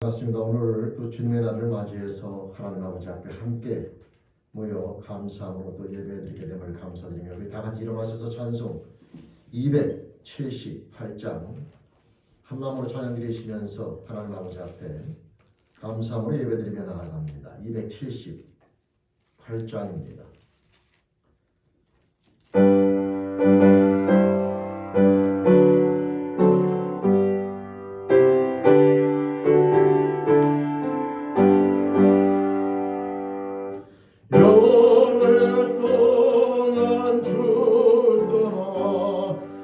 반갑습니다. 오늘 또 주님의 날을 맞이해서 하나님 아버지 앞에 함께 모여 감사함으로 또 예배드리게 됨을 감사드리며 우리 다 같이 일어나셔서 찬송 278장 한마음으로 찬양 드리시면서 하나님 아버지 앞에 감사함으로 예배드리며 나아갑니다. 278장입니다.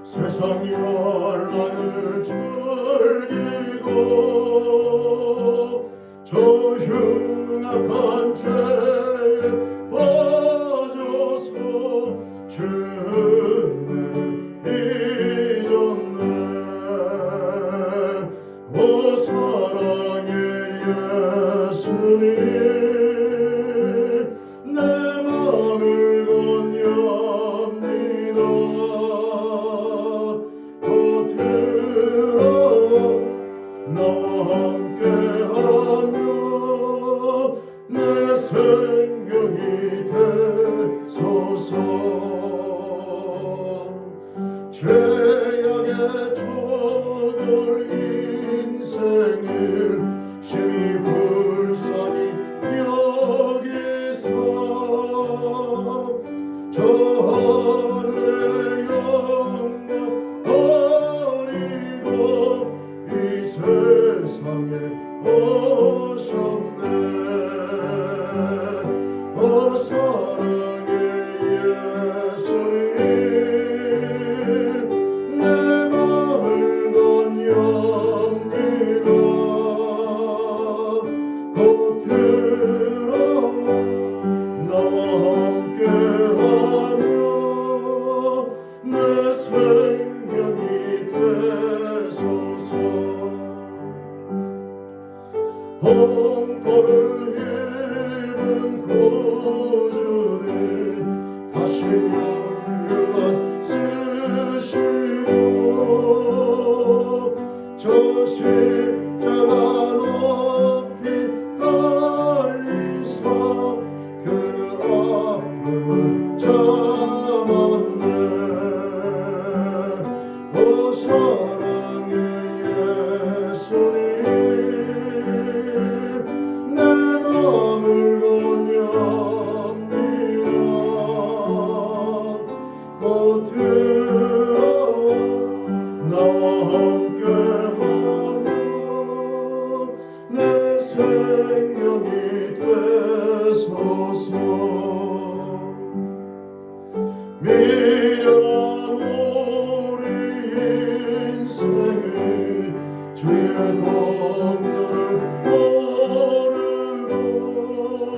세상 연락을 즐기고 저 흉악한 죄에 빠져서 죄를 잊었네. 오 사랑의 예수님 내 맘을 건넵니다. 나와 함께하며 내 생명이 되소서. 죄악의 저걸 인생을 심히 불쌍히 여기서 저 하늘의 영광 버리고 이 세상에 오셨네. 오 사랑의 예수님 내 맘을 건넵니다. 곧 들어와 나와 함께하며 내 생명이 되소서. 홍보를 입은 구주님 다시 멸류관 쓰시고 저 십자가 높이 달리사 그 아픔을 참았네. 오 사랑의 예수님 내 맘을 건넵니다. 곧 들어와 나와 함께하며 내 생명이 되소서. 미련한 우리 인생을 주의 공로를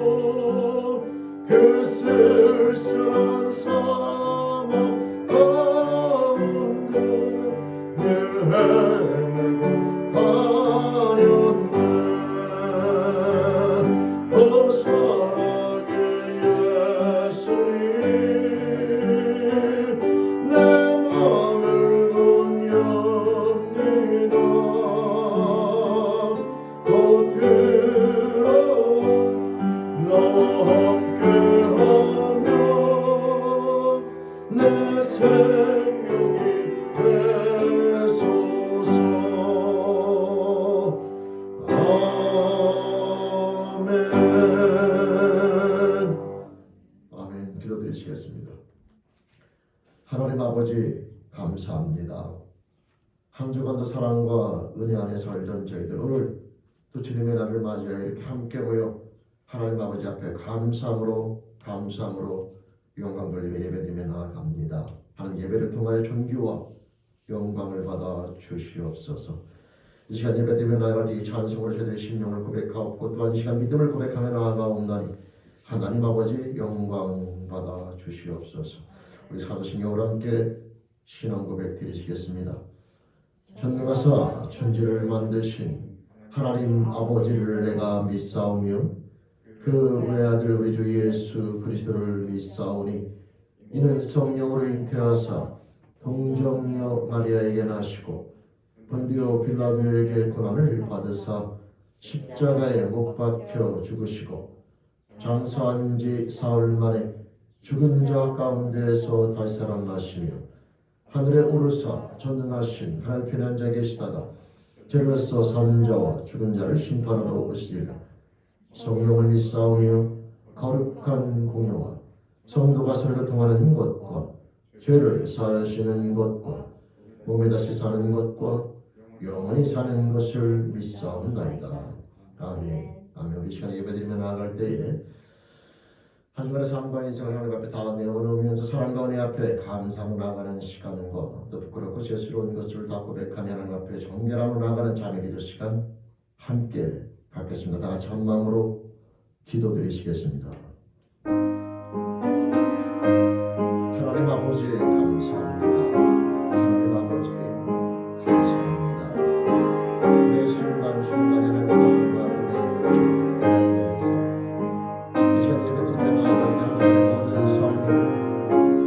모르고 그 쓸쓸한 사망 가운데 늘 헤매고 다녔네. 오 사랑의 예수님 내 맘을 건넵니다. 곧 들어와 나와 함께하며 내 생명이 되소서. 아멘. 아멘. 기도드리시겠습니다. 하나님 아버지 감사합니다. 한 주간도 사랑과 은혜 안에 살던 저희들 오늘 또 주님의 날을 맞이하여 이렇게 함께 모여 하나님 아버지 앞에 감사함으로 영광 돌리며 예배드리며 나아갑니다. 하나님 예배를 통하여 존귀와 영광을 받아 주시옵소서. 이 시간 예배드리며 나아갈 때 이 찬송으로 저희들의 심령을 고백하옵고 또한 이 시간 믿음을 고백하며 나아가옵나니 하나님 아버지 영광 받아 주시옵소서. 우리 사도신경으로 함께 신앙 고백 드리시겠습니다. 전능하사 천지를 만드신 하나님 아버지를 내가 믿사오며 그 외아들 우리 주 예수 그리스도를 믿사오니 이는 성령으로 잉태하사 동정녀 마리아에게 나시고 본디오 빌라도에게 고난을 받으사 십자가에 못 박혀 죽으시고 장사한 지 사흘 만에 죽은 자 가운데서 다시 살아나시며 하늘에 오르사 전능하신 하나님 편에 앉아 계시다가 저로서 산자와 죽은 자를 심판하러 오시리라. 성령을 믿사오며 거룩한 공예와 성도가 서로 통하는 것과 죄를 사하시는 것과 몸에 다시 사는 것과 영원히 사는 것을 믿사옵나이다. 아멘. 아멘. 우리 시간에 예배드리며 나아갈 때에 한 주간의 삶과 인생을 하나님 앞에 다 내어놓으면서 사랑과 은혜 앞에 감사로 나아가는 시간과 또 부끄럽고 죄스러운 것을 다 고백하며 하나님 앞에 정결함으로 나아가는 자매 기도 시간 함께 갖겠습니다. 다 같이 한 마음으로 기도드리시겠습니다. 하나님 아버지 감사합니다. 하나님 아버지 감사합니다. 매 순간순간에 하나님의 사랑과 은혜를 주님께 기다리면서 이 시간 예배드리며 나아갈 때 하나님의 모든 삶을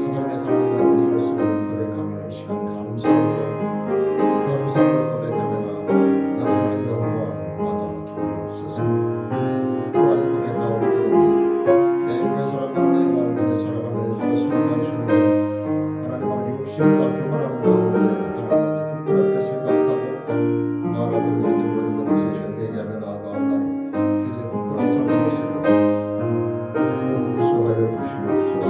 하나님의 사랑과 은혜의 것을 고백하며 이 시간 감사함으로 고백하며 나아가 하나님의 영광 받아 주옵소서. 또한 고백하오니 매일의 사랑과 은혜 가운데 살아가면서 순간순간 하나님 앞에 욕심과 교만함 가운데 하나님 앞에 부끄럽게 생각하고 말하고 있는 모든 것을 시간 회개하며 나아가옵나니 그들의 부끄러운 삶의 모습을 용서하여 주시옵소서.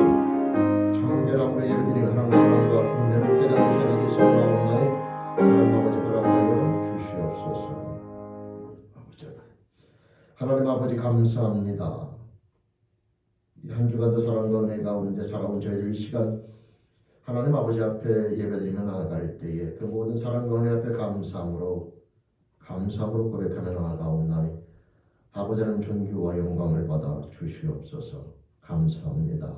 청결함으로 예배드리며 하나님의 사랑과 은혜를 깨닫는 자에게 소망하옵나니 하나님 아버지 허락하여 주시옵소서. 아버지 하나님 아버지 감사합니다. 한 주간도 사랑과 은혜 가운데 살아온 저희들 이 시간 하나님 아버지 앞에 예배드리며 나아갈 때에 그 모든 사랑과 은혜 앞에 감사함으로 고백하며 나아가옵나니 아버지 하나님 존귀와 영광을 받아 주시옵소서. 감사합니다.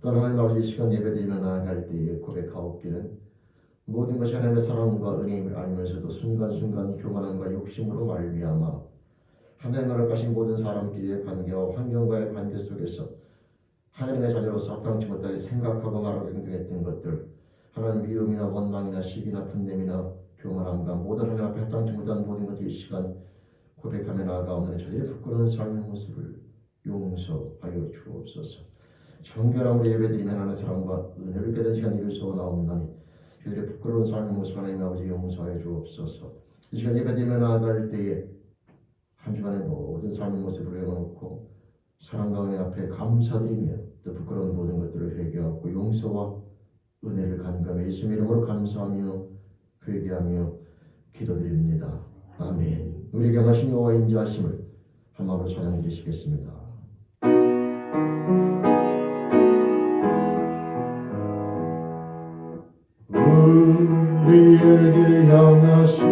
또 하나님 아버지 이 시간 예배드리며 나아갈 때에 고백하옵기는 모든 것이 하나님의 사랑과 은혜임을 알면서도 순간순간 교만함과 욕심으로 말미암아 하나님 나라를 가신 모든 사람끼리의 관계와 환경과의 관계 속에서 하나님의 자녀로서 합당치 못하게 생각하고 말하고 행동했던 것들 하나님 미움이나 원망이나 시기나 분냄이나 교만함과 모든 하나님 앞에 합당치 못한 모든 것들이 이 시간 고백하며 나아가오는 저희의 부끄러운 삶의 모습을 용서하여 주옵소서. 정결함으로 예배드리며 하나님의 사랑과 은혜를 깨닫는 시간 이를 소원하옵나니 저희의 부끄러운 삶의 모습 하나님 아버지 용서하여 주옵소서. 이 시간 예배드리며 나아갈 때에 한 주간의 모든 삶의 모습을 내어놓고 사랑과 은혜 앞에 감사드리며 또 부끄러운 모든 것들을 회개하고 용서와 은혜를 간구하며 예수님 이름으로 감사하며 회개하며 기도드립니다. 아멘. 우리에게 하신 여호와 인자하심을 한 마음으로 찬양해 주시겠습니다. 우리에게 향하신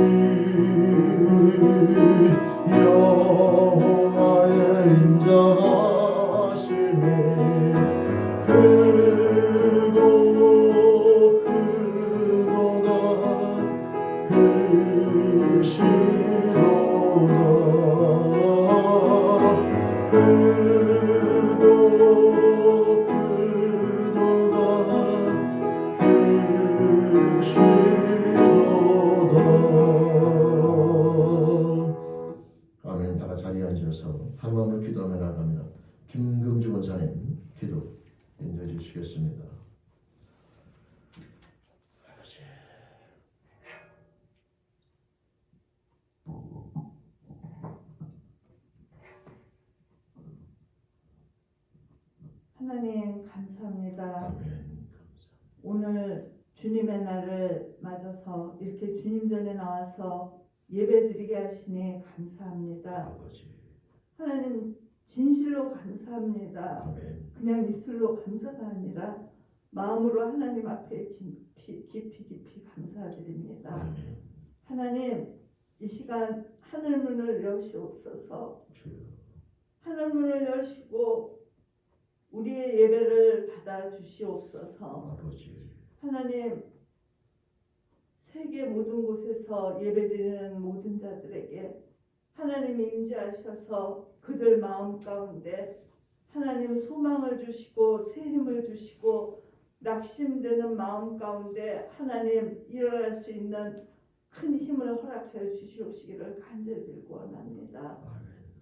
여호와의 인자하심에 크고 크도다 크시도다 크고 아멘. 다 같이 자리에 앉으셔서 한 마음으로 기도하며 나갑니다. 김금주 원사님 기도 인도해 주시겠습니다. 아버지. 하나님 감사합니다. 아멘. 오늘 주님의 날을 맞아서 이렇게 주님 전에 나와서 예배드리게 하시니 감사합니다. 아버지. 하나님 진실로 감사합니다. 아멘. 그냥 입술로 감사가 아니라 마음으로 하나님 앞에 깊이 감사드립니다. 아멘. 하나님 이 시간 하늘 문을 여시옵소서. 주여. 하늘 문을 여시고 우리의 예배를 받아 주시옵소서. 아버지. 하나님 세계 모든 곳에서 예배드리는 모든 자들에게 하나님이 임재하셔서 그들 마음 가운데 하나님 소망을 주시고 새 힘을 주시고 낙심되는 마음 가운데 하나님 일어날 수 있는 큰 힘을 허락하여 주시옵시기를 간절히 빌고 원합니다.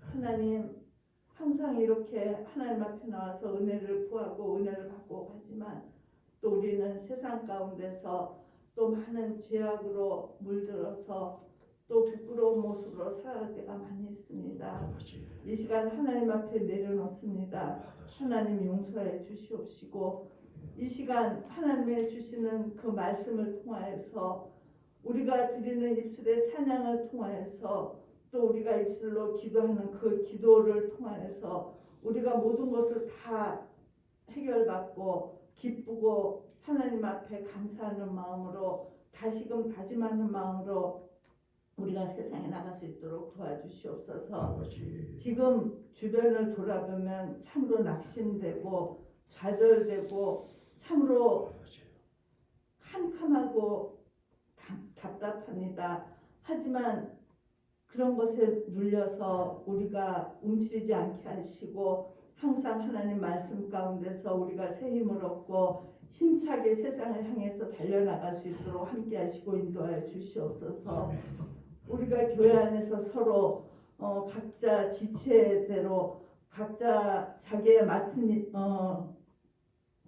하나님, 항상 이렇게 하나님 앞에 나와서 은혜를 구하고 은혜를 받고 가지만 또 우리는 세상 가운데서 또 많은 죄악으로 물들어서 또 부끄러운 모습으로 살아갈 때가 많이 있습니다. 아버지, 이 시간 하나님 앞에 내려놓습니다. 하나님 용서해 주시옵시고 이 시간 하나님의 주시는 그 말씀을 통하여서 우리가 드리는 입술의 찬양을 통하여서 또 우리가 입술로 기도하는 그 기도를 통하여서 우리가 모든 것을 다 해결받고 기쁘고 하나님 앞에 감사하는 마음으로 다시금 다짐하는 마음으로 우리가 세상에 나갈 수 있도록 도와주시옵소서. 아버지, 지금 주변을 돌아보면 참으로 낙심되고 좌절되고 참으로 아버지, 캄캄하고 답답합니다. 하지만 그런 것에 눌려서 우리가 움츠리지 않게 하시고 항상 하나님 말씀 가운데서 우리가 새 힘을 얻고 힘차게 세상을 향해서 달려나갈 수 있도록 함께 하시고 인도하여 주시옵소서. 아멘. 우리가 교회 안에서 서로 각자 지체대로 각자 자기의 맡은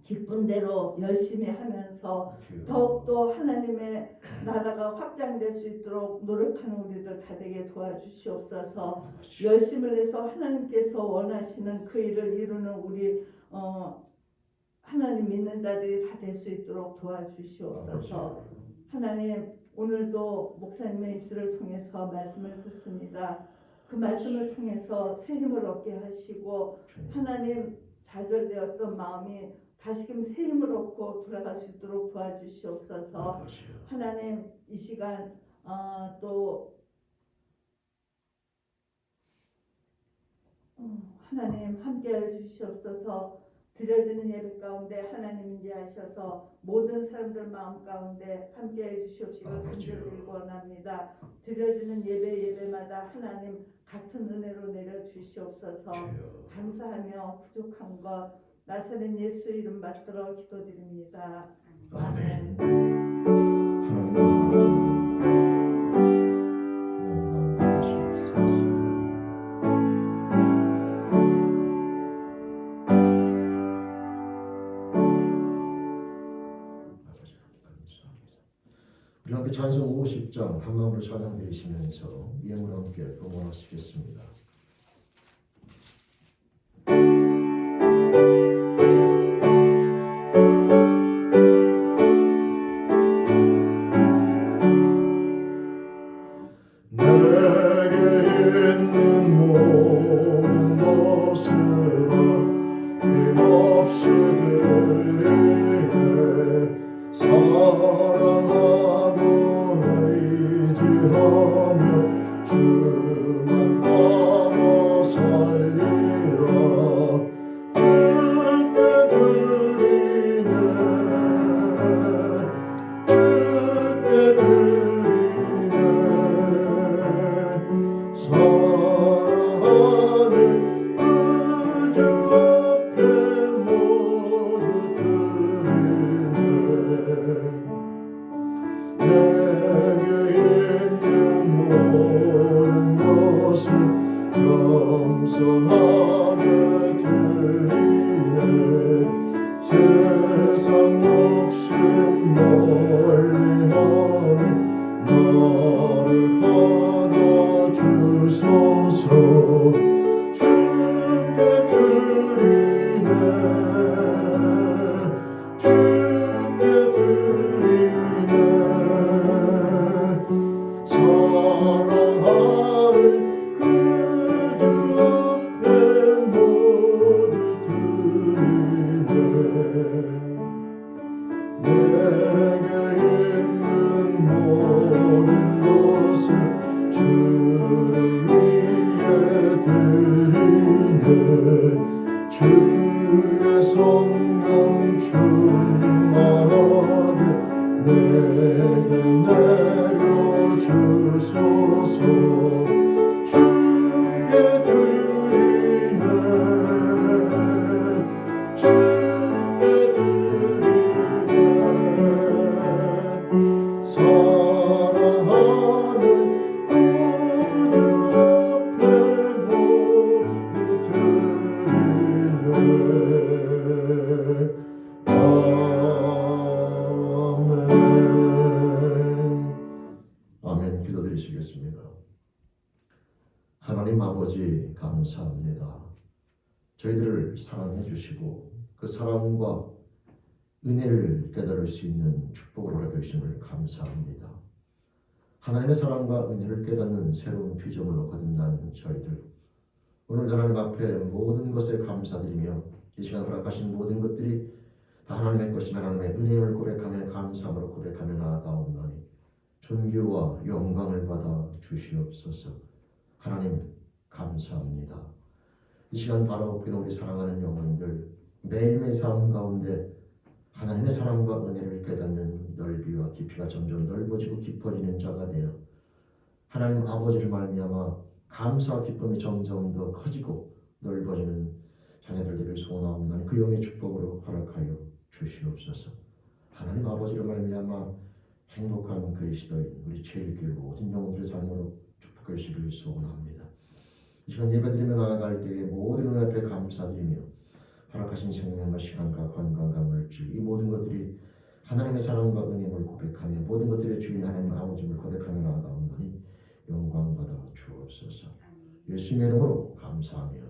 직분대로 열심히 하면서 더욱더 하나님의 나라가 확장될 수 있도록 노력하는 우리들 다 되게 도와주시옵소서. 열심을 내서 하나님께서 원하시는 그 일을 이루는 우리 하나님 믿는 자들이 다 될 수 있도록 도와주시옵소서. 하나님, 오늘도 목사님의 입술을 통해서 말씀을 듣습니다. 그 말씀을 통해서 새 힘을 얻게 하시고 하나님 좌절되었던 마음이 다시금 새 힘을 얻고 돌아갈 수 있도록 도와주시옵소서. 하나님, 이 시간 또 하나님 함께하여 주시옵소서. 드려지는 예배 가운데 하나님 인지하셔서 모든 사람들 마음 가운데 함께해 주시옵시기를 간절히 원합니다. 드려지는 예배마다 하나님 같은 은혜로 내려주시옵소서. 감사하며 부족한 것 나사렛 예수 이름 받들어 기도드립니다. 아멘. 우리 함께 찬송 50장 한 마음으로 찬양 드리시면서 예물 함께 봉헌하시겠습니다. 내게 있는 모든 것을 힘없이 드리네. 사랑하고 의지하며 주만 따라 살리라. 주께 드리네. 주께 드리네. 사랑하는 그 주 앞에 모두 드리네. 내게 있는 모든 것을 겸손하게 드리네. 세상 욕심 멀리하네. 나를 받아주소서. 주께 드리네. 주께 드리네. 사랑하는 그 주 앞에 모두 드리네. 내게 있는 모든 것을 주를 위해 드리네. 주의 성령 충만하게 내게 내려주소서. 주께 드리네. 주께 드리네. 사랑하는 하나님 아버지 감사합니다. 저희들을 사랑해 주시고 그 사랑과 은혜를 깨달을 수 있는 축복을 허락해 주심을 감사합니다. 하나님의 사랑과 은혜를 깨닫는 새로운 피조물로 거듭난 저희들, 오늘 하나님 앞에 모든 것에 감사드리며 이 시간 허락하신 모든 것들이 다 하나님의 것이며 하나님의 은혜를 고백하며 감사함으로 고백하며 나아가옵나니 존귀와 영광을 받아 주시옵소서. 하나님 감사합니다. 이 시간 바라보기는 우리 사랑하는 영혼들 매일매일 삶 가운데 하나님의 사랑과 은혜를 깨닫는 넓이와 깊이가 점점 넓어지고 깊어지는 자가 되어 하나님 아버지를 말미암아 감사와 기쁨이 점점 더 커지고 넓어지는 자녀들 되길 소원하옵나니 그 영의 축복으로 허락하여 주시옵소서. 하나님 아버지를 말미암아 행복한 그리스도인 우리 제일교회 모든 영혼들의 삶으로 축복해 주시길 소원합니다. 이 시간 예배드리며 나아갈 때에 모든 은 앞에 감사드리며 허락하신 생명과 시간과 건강과 물질 이 모든 것들이 하나님의 사랑과 은혜를 고백하며 모든 것들의 주인 하나님 아버지를 고백하며 나아가옵나니 영광받아 주옵소서. 예수님의 이름으로 감사하며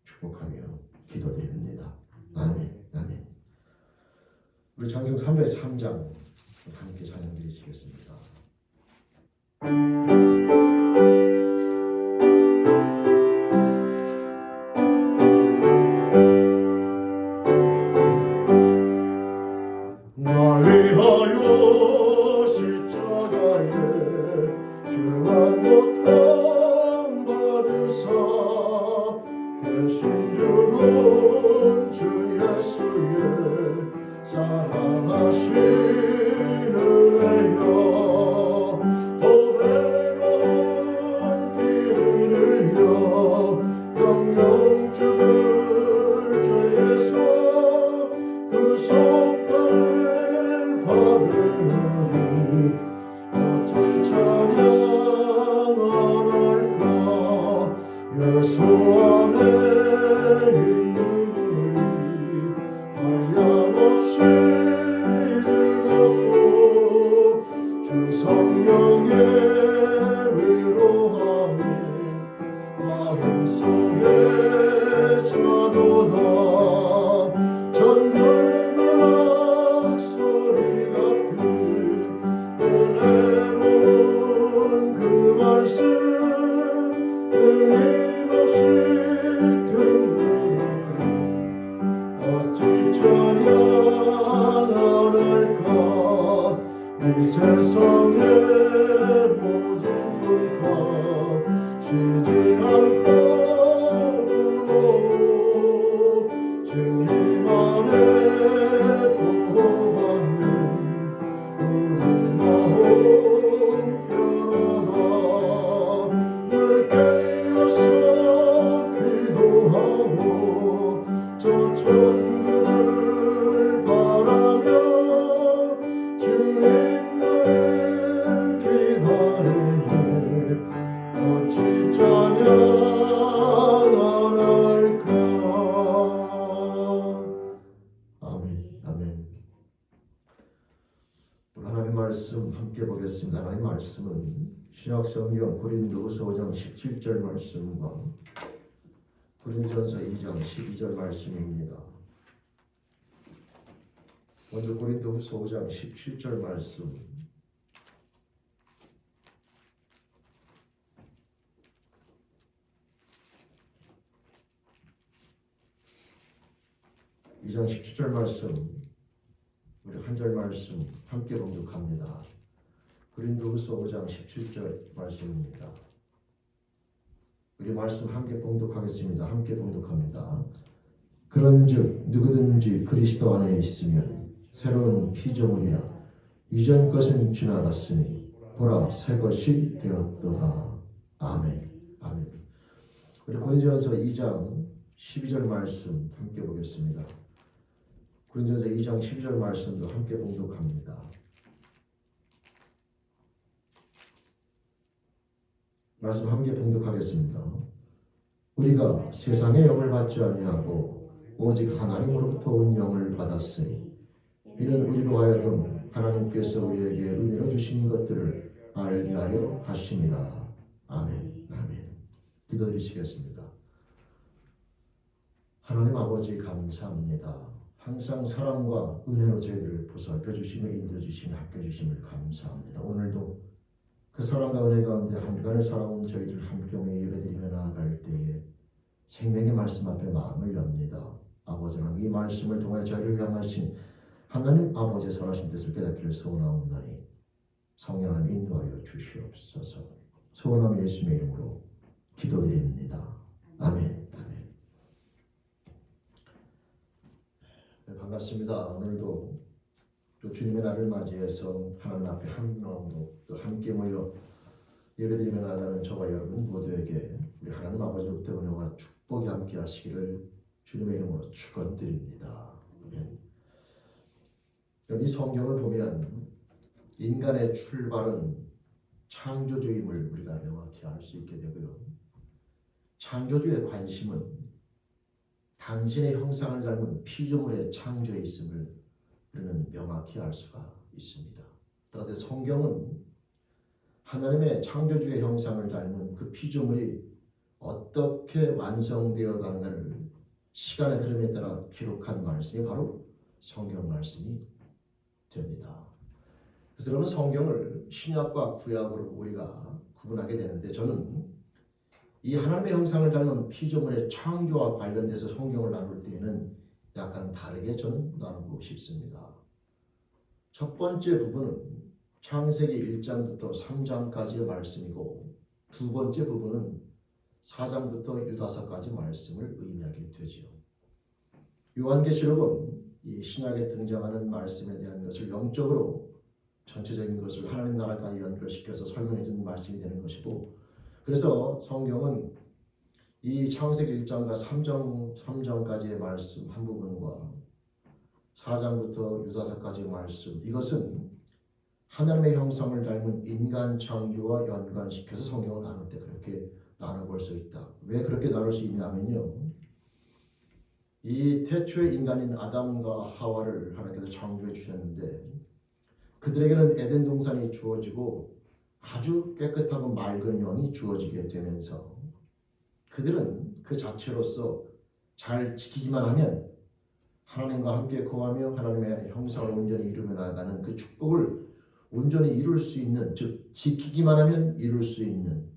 축복하며 기도드립니다. 아멘. 아멘. 우리 찬송 303장 함께 찬양 드리시겠습니다. 날 위하여 십자가에 중한 고통 받으사 대신 주는 주 예수의 사랑하신 은혜여 보배로운 피를 흘려 영영 죽을 죄에서 구속감을 받으니 어찌 찬양할까 예수 안에 있는 한량없이 즐겁고 주 성령의 위로함이 마음속에 차도다 전굵은 악소리 같은 은혜로운 그 말씀 끊임없이 듣는 어찌 찬양할까 이 세상의 모든 불과 쉬지 않고 부러워 주님 안에 보호받는 우리 마음 편하다 늘 깨어서 기도하고 저 천국을 바라며 주님 나를 기다리네 어찌 찬양할까. 아멘. 아멘. 오늘 하나님 말씀 함께 보겠습니다. 하나님 말씀은 신약성경 고린도후서 5장 17절 말씀과 고린도전서 2장 12절 말씀입니다. 먼저 고린도후서 5장 17절 말씀. 이 장 17절 말씀 우리 한 절 말씀 함께 봉독합니다. 고린도후서 5장 17절 말씀입니다. 우리 말씀 함께 봉독하겠습니다. 함께 봉독합니다. 그런즉 누구든지 그리스도 안에 있으면 새로운 피조물이라 이전 것은 지나갔으니 보라 새 것이 되었도다. 아멘. 아멘. 우리 고린도전서 2장 12절 말씀 함께 보겠습니다. 고린도전서 2장 12절 말씀도 함께 봉독합니다. 말씀 함께 봉독하겠습니다. 우리가 세상의 영을 받지 아니하고 오직 하나님으로부터 온 영을 받았으니 이는 우리로 하여금 하나님께서 우리에게 은혜로 주신 것들을 알게 하려 하심이라. 아멘. 아멘. 기도드리시겠습니다. 하나님 아버지 감사합니다. 항상 사랑과 은혜로 저희들을 보살펴 주시며 인도해 주시며 학교해 주심을 감사합니다. 오늘도 그 사랑과 은혜 가운데 한 주간을 살아온 저희들 함께 예배드리며 나아갈 때에 생명의 말씀 앞에 마음을 엽니다. 아버지 하나님, 이 말씀을 통해 저희를 향하신 하나님 아버지의 선하신 뜻을 깨닫기를 소원하옵나니 성령 하나님 인도하여 주시옵소서. 소원하며 예수님의 이름으로 기도드립니다. 아멘. 아멘. 네, 반갑습니다. 오늘도 또 주님의 날을 맞이해서 하나님 앞에 한 마음으로 또 함께 모여 예배드리며 나가는 저와 여러분 모두에게 우리 하나님 아버지로부터 은혜와 축복이 함께 하시기를 주님의 이름으로 축원드립니다. 아멘. 이 성경을 보면 인간의 출발은 창조주임을 우리가 명확히 알 수 있게 되고요. 창조주의 관심은 당신의 형상을 닮은 피조물의 창조에 있음을 우리는 명확히 알 수가 있습니다. 따라서 성경은 하나님의 창조주의 형상을 닮은 그 피조물이 어떻게 완성되어 가는가를 시간의 흐름에 따라 기록한 말씀이 바로 성경 말씀이 됩니다. 그래서 여러분, 성경을 신약과 구약으로 우리가 구분하게 되는데, 저는 이 하나님의 형상을 닮은 피조물의 창조와 관련돼서 성경을 나눌 때에는 약간 다르게 저는 나누고 싶습니다. 첫 번째 부분은 창세기 1장부터 3장까지의 말씀이고, 두 번째 부분은 4장부터 유다서까지 말씀을 의미하게 되지요. 요한계시록은 이 신약에 등장하는 말씀에 대한 것을 영적으로 전체적인 것을 하나님 나라까지 연결시켜서 설명해 주는 말씀이 되는 것이고, 그래서 성경은 이 창세기 1장과 3장까지의 말씀 한 부분과 4장부터 유다서까지의 말씀, 이것은 하나님의 형상을 닮은 인간 창조와 연관시켜서 성경을 나눌 때 그렇게 나눠볼 수 있다. 왜 그렇게 나눌 수 있냐면요, 이 태초의 인간인 아담과 하와를 하나님께서 창조해 주셨는데, 그들에게는 에덴 동산이 주어지고 아주 깨끗하고 맑은 영이 주어지게 되면서 그들은 그 자체로서 잘 지키기만 하면 하나님과 함께 거하며 하나님의 형상을 온전히 이루며 나아가는 그 축복을 온전히 이룰 수 있는, 즉 지키기만 하면 이룰 수 있는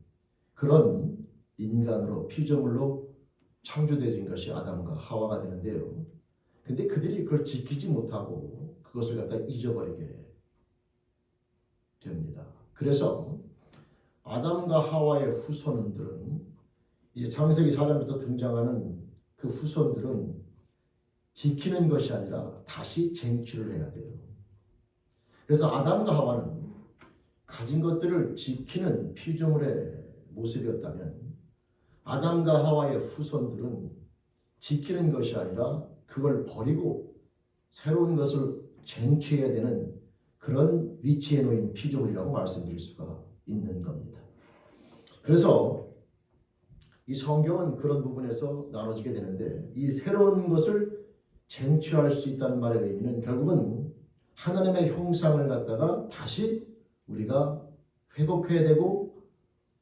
그런 인간으로, 피조물로 창조되어진 것이 아담과 하와가 되는데요. 근데 그들이 그걸 지키지 못하고 그것을 갖다 잊어버리게 됩니다. 그래서 아담과 하와의 후손들은, 이제 창세기 4장부터 등장하는 그 후손들은 지키는 것이 아니라 다시 쟁취를 해야 돼요. 그래서 아담과 하와는 가진 것들을 지키는 피조물의 모습이었다면, 아담과 하와의 후손들은 지키는 것이 아니라 그걸 버리고 새로운 것을 쟁취해야 되는 그런 위치에 놓인 피조물이라고 말씀드릴 수가 있는 겁니다. 그래서 이 성경은 그런 부분에서 나눠지게 되는데, 이 새로운 것을 쟁취할 수 있다는 말의 의미는 결국은 하나님의 형상을 갖다가 다시 우리가 회복해야 되고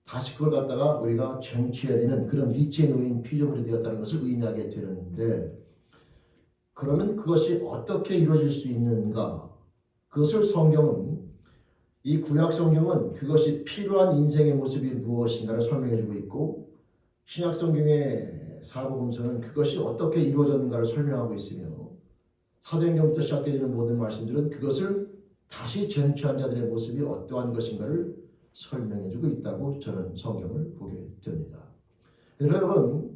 다시 그걸 갖다가 우리가 쟁취해야 되는 그런 위치에 놓인 피조물이 되었다는 것을 의미하게 되는데, 그러면 그것이 어떻게 이루어질 수 있는가? 그것을 성경은, 이 구약 성경은 그것이 필요한 인생의 모습이 무엇인가를 설명해주고 있고, 신약 성경의 사복음서는 그것이 어떻게 이루어졌는가를 설명하고 있으며, 사도행전부터 시작되는 모든 말씀들은 그것을 다시 쟁취한 자들의 모습이 어떠한 것인가를 설명해주고 있다고 저는 성경을 보게 됩니다. 여러분,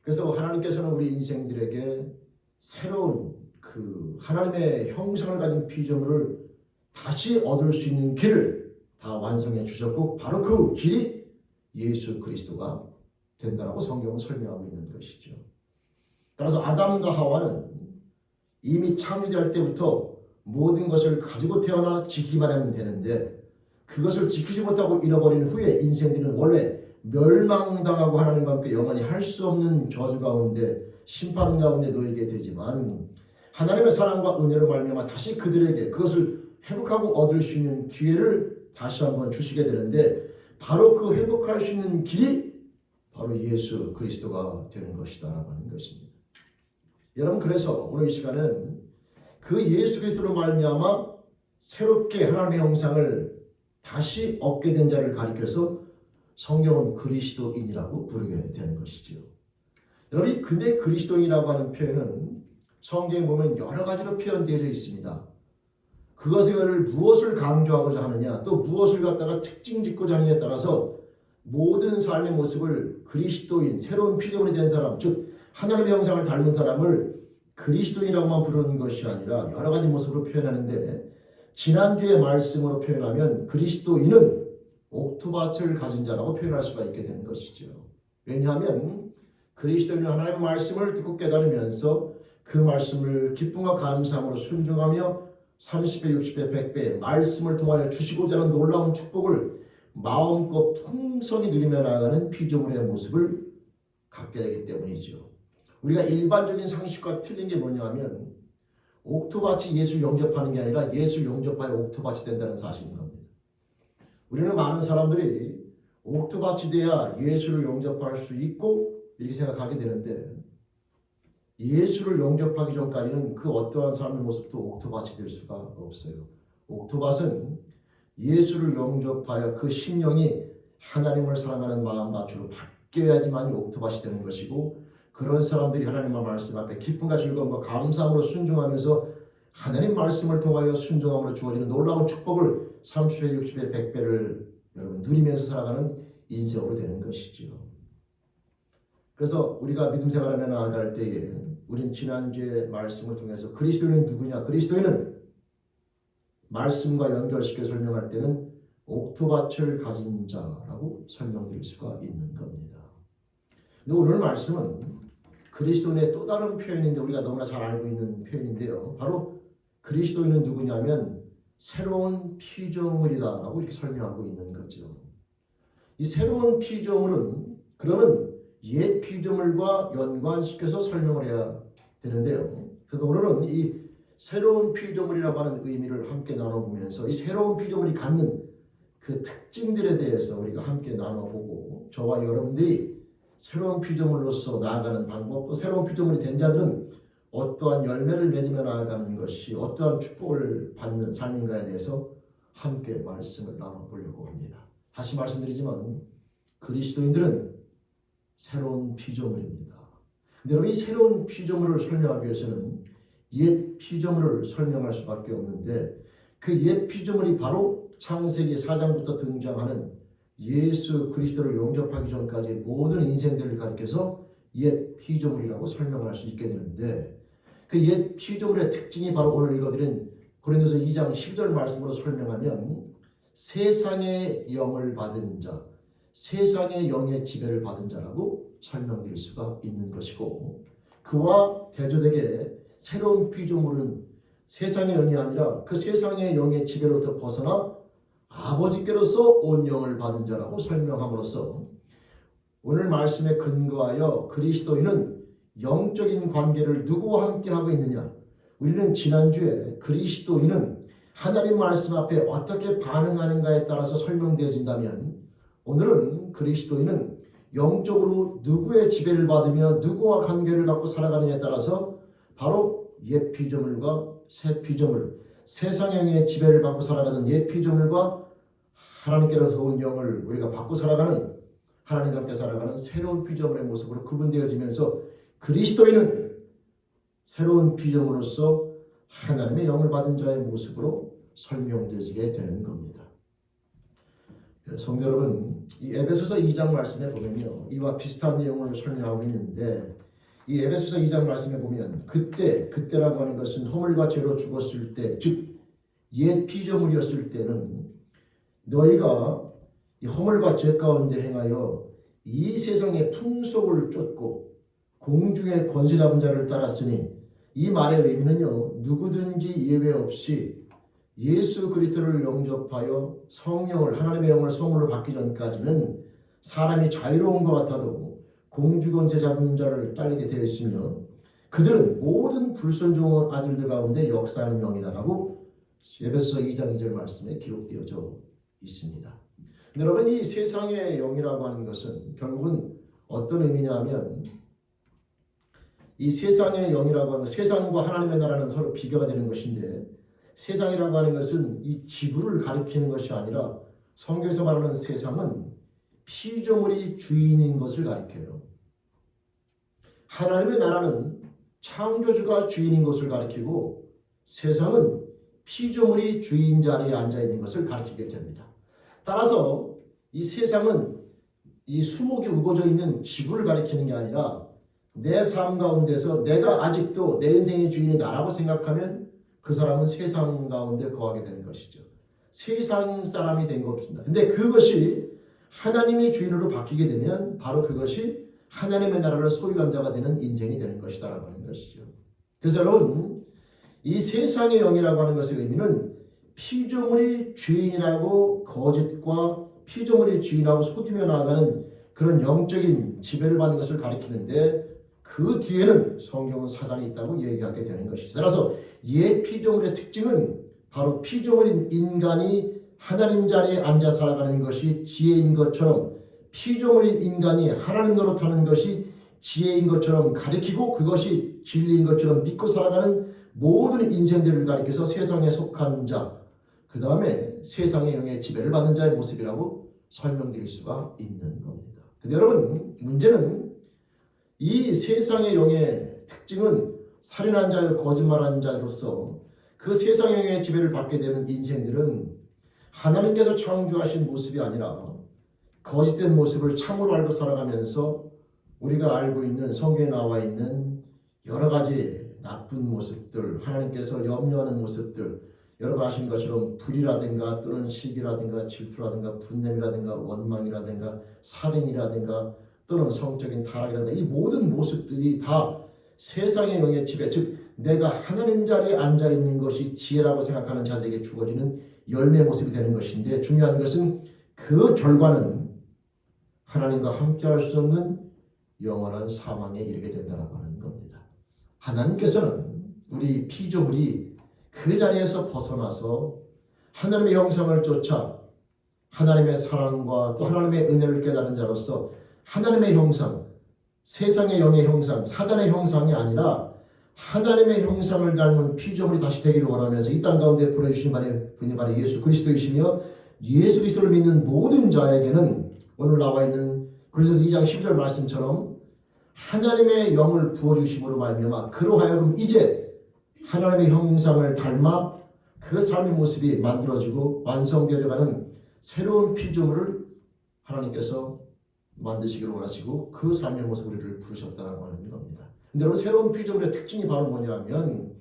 그래서 하나님께서는 우리 인생들에게 새로운 그 하나님의 형상을 가진 피조물을 다시 얻을 수 있는 길을 다 완성해 주셨고, 바로 그 길이 예수 그리스도가 된다라고 성경은 설명하고 있는 것이죠. 따라서 아담과 하와는 이미 창조될 때부터 모든 것을 가지고 태어나 지키기만 하면 되는데, 그것을 지키지 못하고 잃어버린 후에 인생들은 원래 멸망당하고 하나님과 함께 영원히 할 수 없는 저주 가운데, 심판 가운데 놓이게 되지만, 하나님의 사랑과 은혜로 말미암아 다시 그들에게 그것을 회복하고 얻을 수 있는 기회를 다시 한번 주시게 되는데, 바로 그 회복할 수 있는 길이 바로 예수 그리스도가 되는 것이다라고 하는 것입니다. 여러분, 그래서 오늘 이 시간은 그 예수 그리스도로 말미암아 새롭게 하나님의 형상을 다시 얻게 된 자를 가리켜서 성경은 그리스도인이라고 부르게 되는 것이지요. 여러분, 근데 그리스도인이라고 하는 표현은 성경에 보면 여러 가지로 표현되어 있습니다. 그것을 무엇을 강조하고자 하느냐, 또 무엇을 갖다가 특징 짓고자 하느냐에 따라서 모든 삶의 모습을 그리스도인, 새로운 피조물이 된 사람, 즉 하나님의 형상을 닮은 사람을 그리스도인이라고만 부르는 것이 아니라 여러 가지 모습으로 표현하는데, 지난주의 말씀으로 표현하면 그리스도인은 옥토밭을 가진 자라고 표현할 수가 있게 되는 것이죠. 왜냐하면 그리스도인은 하나님의 말씀을 듣고 깨달으면서 그 말씀을 기쁨과 감사함으로 순종하며 30배, 60배, 100배 말씀을 통하여 주시고자 하는 놀라운 축복을 마음껏 풍성히 누리며 나아가는 피조물의 모습을 갖게 되기 때문이죠. 우리가 일반적인 상식과 틀린 게 뭐냐 하면 옥토밭이 예수를 영접하는 게 아니라 예수를 영접하여 옥토밭이 된다는 사실인 겁니다. 우리는 많은 사람들이 옥토밭이 돼야 예수를 영접할 수 있고 이렇게 생각하게 되는데, 예수를 영접하기 전까지는 그 어떠한 삶의 모습도 옥토밭이 될 수가 없어요. 옥토밭은 예수를 영접하여 그 심령이 하나님을 사랑하는 마음가짐으로 바뀌어야지만 옥토밭이 되는 것이고, 그런 사람들이 하나님의 말씀 앞에 기쁨과 즐거움과 감사함으로 순종하면서 하나님 말씀을 통하여 순종함으로 주어지는 놀라운 축복을 30배, 60배, 100배를 여러분 누리면서 살아가는 인생으로 되는 것이지요. 그래서 우리가 믿음 생활하며 나아갈 때에 우린 지난주의 말씀을 통해서 그리스도인은 누구냐? 그리스도인은 말씀과 연결시켜 설명할 때는 옥토밭을 가진 자라고 설명드릴 수가 있는 겁니다. 근데 오늘 말씀은 그리스도인의 또 다른 표현인데, 우리가 너무나 잘 알고 있는 표현인데요. 바로 그리스도인은 누구냐면 새로운 피조물이다라고 이렇게 설명하고 있는 거죠. 이 새로운 피조물은 그러면 옛 피조물과 연관시켜서 설명을 해야 되는데요. 그래서 오늘은 이 새로운 피조물이라고 하는 의미를 함께 나눠보면서 이 새로운 피조물이 갖는 그 특징들에 대해서 우리가 함께 나눠보고, 저와 여러분들이 새로운 피조물로서 나아가는 방법, 또 새로운 피조물이 된 자들은 어떠한 열매를 맺으며 나아가는 것이 어떠한 축복을 받는 삶인가에 대해서 함께 말씀을 나눠보려고 합니다. 다시 말씀드리지만 그리스도인들은 새로운 피조물입니다. 근데 여러분, 이 새로운 피조물을 설명하기 위해서는 옛 피조물을 설명할 수밖에 없는데, 그 옛 피조물이 바로 창세기 4장부터 등장하는 예수 그리스도를 영접하기 전까지 모든 인생들을 가리켜서 옛 피조물이라고 설명할 수 있게 되는데, 그 옛 피조물의 특징이 바로 오늘 읽어드린 고린도서 2장 10절 말씀으로 설명하면 세상의 영을 받은 자, 세상의 영의 지배를 받은 자라고 설명드릴 수가 있는 것이고, 그와 대조되게 새로운 피조물은 세상의 영이 아니라 그 세상의 영의 지배로부터 벗어나 아버지께로서 온 영을 받은 자라고 설명함으로써 오늘 말씀에 근거하여 그리스도인은 영적인 관계를 누구와 함께 하고 있느냐? 우리는 지난주에 그리스도인은 하나님 말씀 앞에 어떻게 반응하는가에 따라서 설명되어진다면, 오늘은 그리스도인은 영적으로 누구의 지배를 받으며 누구와 관계를 갖고 살아가느냐에 따라서 바로 옛 피조물과 새 피조물, 세상의 영의 지배를 받고 살아가던 옛 피조물과 하나님께로서 온 영을 우리가 받고 살아가는, 하나님과 함께 살아가는 새로운 피조물의 모습으로 구분되어지면서 그리스도인은 새로운 피조물로서 하나님의 영을 받은 자의 모습으로 설명되게 되는 겁니다. 성도 여러분, 이 에베소서 2장 말씀에 보면요, 이와 비슷한 내용을 설명하고 있는데, 이 에베소서 2장 말씀에 보면 그때라고 하는 것은 허물과 죄로 죽었을 때, 즉 옛 피조물이었을 때는 너희가 이 허물과 죄 가운데 행하여 이 세상의 풍속을 쫓고 공중의 권세 잡은 자를 따랐으니, 이 말의 의미는요, 누구든지 예외 없이 예수 그리스도를 영접하여 성령을, 하나님의 영을 성물로 받기 전까지는 사람이 자유로운 것 같아도 공주 권세 잡은 자를 따르게 되어 있으며, 그들은 모든 불순종한 아들들 가운데 역사하는 영이다라고 에베소서 2장 2절 말씀에 기록되어져 있습니다. 여러분, 이 세상의 영이라고 하는 것은 결국은 어떤 의미냐 하면 이 세상의 영이라고 하는 것, 세상과 하나님의 나라는 서로 비교가 되는 것인데 세상이라고 하는 것은 이 지구를 가리키는 것이 아니라 성경에서 말하는 세상은 피조물이 주인인 것을 가리켜요. 하나님의 나라는 창조주가 주인인 것을 가리키고 세상은 피조물이 주인 자리에 앉아 있는 것을 가리키게 됩니다. 따라서 이 세상은 이 수목이 우거져 있는 지구를 가리키는 게 아니라 내 삶 가운데서 내가 아직도 내 인생의 주인이 나라고 생각하면 그 사람은 세상 가운데 거하게 되는 것이죠. 세상 사람이 된 것입니다. 근데 그것이 하나님의 주인으로 바뀌게 되면 바로 그것이 하나님의 나라를 소유한 자가 되는 인생이 되는 것이다라고 하는 것이죠. 그래서 여러분 이 세상의 영이라고 하는 것의 의미는 피조물이 주인이라고 거짓과 피조물이 주인하고 속이며 나아가는 그런 영적인 지배를 받는 것을 가리키는데 그 뒤에는 성경은 사단이 있다고 얘기하게 되는 것이죠. 따라서 옛 피조물의 특징은 바로 피조물인 인간이 하나님 자리에 앉아 살아가는 것이 지혜인 것처럼 피조물인 인간이 하나님 노릇하는 것이 지혜인 것처럼 가리키고 그것이 진리인 것처럼 믿고 살아가는 모든 인생들을 가리켜서 세상에 속한 자, 그 다음에 세상의 영의 지배를 받는 자의 모습이라고 설명드릴 수가 있는 겁니다. 근데 여러분 문제는 이 세상의 영의 특징은 살인한 자요 거짓말한 자로서 그 세상의 영의 지배를 받게 되는 인생들은 하나님께서 창조하신 모습이 아니라 거짓된 모습을 참으로 알고 살아가면서 우리가 알고 있는 성경에 나와 있는 여러 가지 나쁜 모습들, 하나님께서 염려하는 모습들, 여러분 아시는 것처럼 불이라든가 또는 시기라든가 질투라든가 분냄이라든가 원망이라든가 살인이라든가 또는 성적인 타락이라든가 이 모든 모습들이 다 세상의 영의 지배, 즉 내가 하나님 자리에 앉아 있는 것이 지혜라고 생각하는 자들에게 주어지는 열매 모습이 되는 것인데 중요한 것은 그 결과는 하나님과 함께할 수 없는 영원한 사망에 이르게 된다고 하는 겁니다. 하나님께서는 우리 피조물이 그 자리에서 벗어나서 하나님의 형상을 쫓아 하나님의 사랑과 또 하나님의 은혜를 깨달은 자로서 하나님의 형상, 세상의 영의 형상, 사단의 형상이 아니라 하나님의 형상을 닮은 피조물이 다시 되기를 원하면서 이 땅 가운데 보내주신 분이 바로 예수 그리스도이시며 예수 그리스도를 믿는 모든 자에게는 오늘 나와 있는 고린도서 2장 10절 말씀처럼 하나님의 영을 부어주심으로 말미암아 그로 하여금 이제 하나님의 형상을 닮아 그 삶의 모습이 만들어지고 완성되어가는 새로운 피조물을 하나님께서 만드시기를 원하시고 그 삶의 모습 우리를 부르셨다고 하는 겁니다. 근데 여러분 새로운 피조물의 특징이 바로 뭐냐면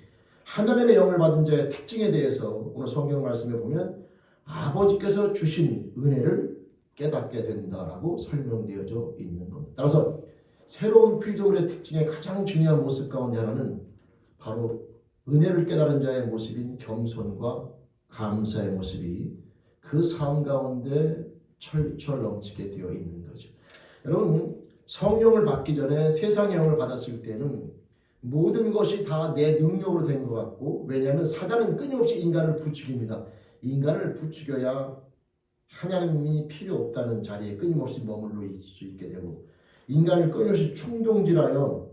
하나님의 영을 받은 자의 특징에 대해서 오늘 성경 말씀에 보면 아버지께서 주신 은혜를 깨닫게 된다라고 설명되어져 있는 겁니다. 따라서 새로운 피조물의 특징의 가장 중요한 모습 가운데 하나는 바로 은혜를 깨달은 자의 모습인 겸손과 감사의 모습이 그 삶 가운데 철철 넘치게 되어 있는 거죠. 여러분 성령을 받기 전에 세상의 영을 받았을 때는 모든 것이 다 내 능력으로 된 것 같고 왜냐하면 사단은 끊임없이 인간을 부추깁니다. 인간을 부추겨야 하나님이 필요 없다는 자리에 끊임없이 머물러 있을 수 있게 되고 인간을 끊임없이 충동질하여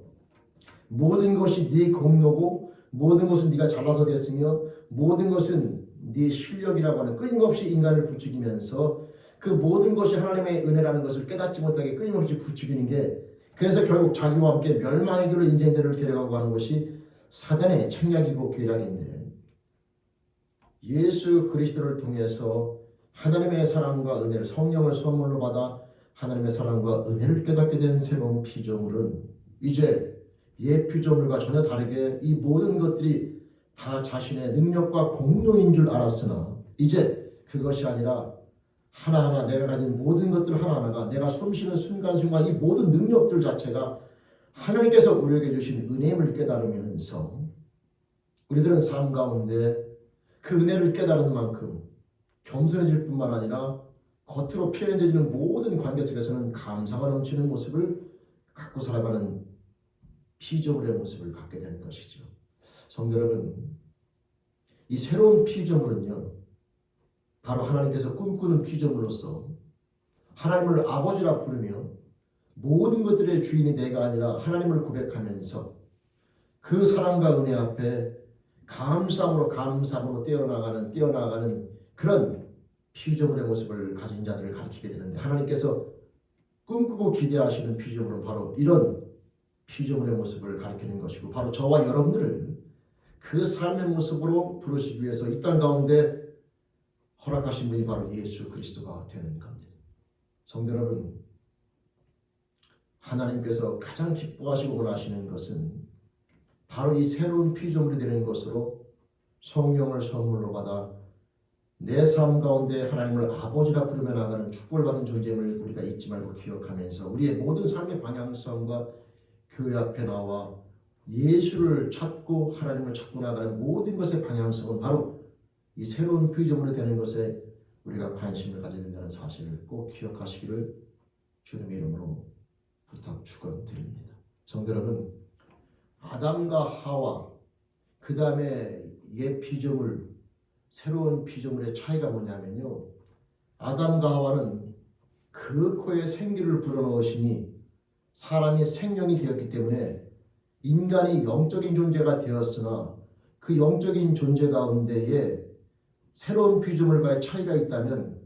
모든 것이 네 공로고 모든 것은 네가 잘나서 됐으며 모든 것은 네 실력이라고 하는 끊임없이 인간을 부추기면서 그 모든 것이 하나님의 은혜라는 것을 깨닫지 못하게 끊임없이 부추기는 게 그래서 결국 자기와 함께 멸망의 길로 인생들을 데려가고 하는 것이 사단의 책략이고 계략인데 예수 그리스도를 통해서 하나님의 사랑과 은혜를 성령을 선물로 받아 하나님의 사랑과 은혜를 깨닫게 된 새로운 피조물은 이제 옛 피조물과 전혀 다르게 이 모든 것들이 다 자신의 능력과 공로인 줄 알았으나 이제 그것이 아니라 하나하나 내가 가진 모든 것들 하나하나가 내가 숨쉬는 순간순간 이 모든 능력들 자체가 하나님께서 우리에게 주신 은혜임을 깨달으면서 우리들은 삶 가운데 그 은혜를 깨달은 만큼 겸손해질 뿐만 아니라 겉으로 표현되는 모든 관계 속에서는 감사가 넘치는 모습을 갖고 살아가는 피조물의 모습을 갖게 되는 것이죠. 성도 여러분, 이 새로운 피조물은요 바로 하나님께서 꿈꾸는 피조물로서 하나님을 아버지라 부르며 모든 것들의 주인이 내가 아니라 하나님을 고백하면서 그 사랑과 은혜 앞에 감사함으로 뛰어나가는 그런 피조물의 모습을 가진 자들을 가리키게 되는데, 하나님께서 꿈꾸고 기대하시는 피조물은 바로 이런 피조물의 모습을 가리키는 것이고, 바로 저와 여러분들을 그 삶의 모습으로 부르시기 위해서 이 땅 가운데 허락하신 분이 바로 예수 그리스도가 되는 겁니다. 성도 여러분, 하나님께서 가장 기뻐하시고 원하시는 것은 바로 이 새로운 피조물이 되는 것으로 성령을 선물로 받아 내 삶 가운데 하나님을 아버지라 부르며 나가는 축복을 받은 존재임을 우리가 잊지 말고 기억하면서 우리의 모든 삶의 방향성과 교회 앞에 나와 예수를 찾고 하나님을 찾고 나가는 모든 것의 방향성은 바로 이 새로운 피조물이 되는 것에 우리가 관심을 가져야 된다는 사실을 꼭 기억하시기를 주님의 이름으로 부탁 축원드립니다. 성도 여러분, 아담과 하와 그 다음에 옛 피조물, 새로운 피조물의 차이가 뭐냐면요, 아담과 하와는 그 코에 생기를 불어넣으시니 사람이 생명이 되었기 때문에 인간이 영적인 존재가 되었으나 그 영적인 존재 가운데에 새로운 피조물과의 차이가 있다면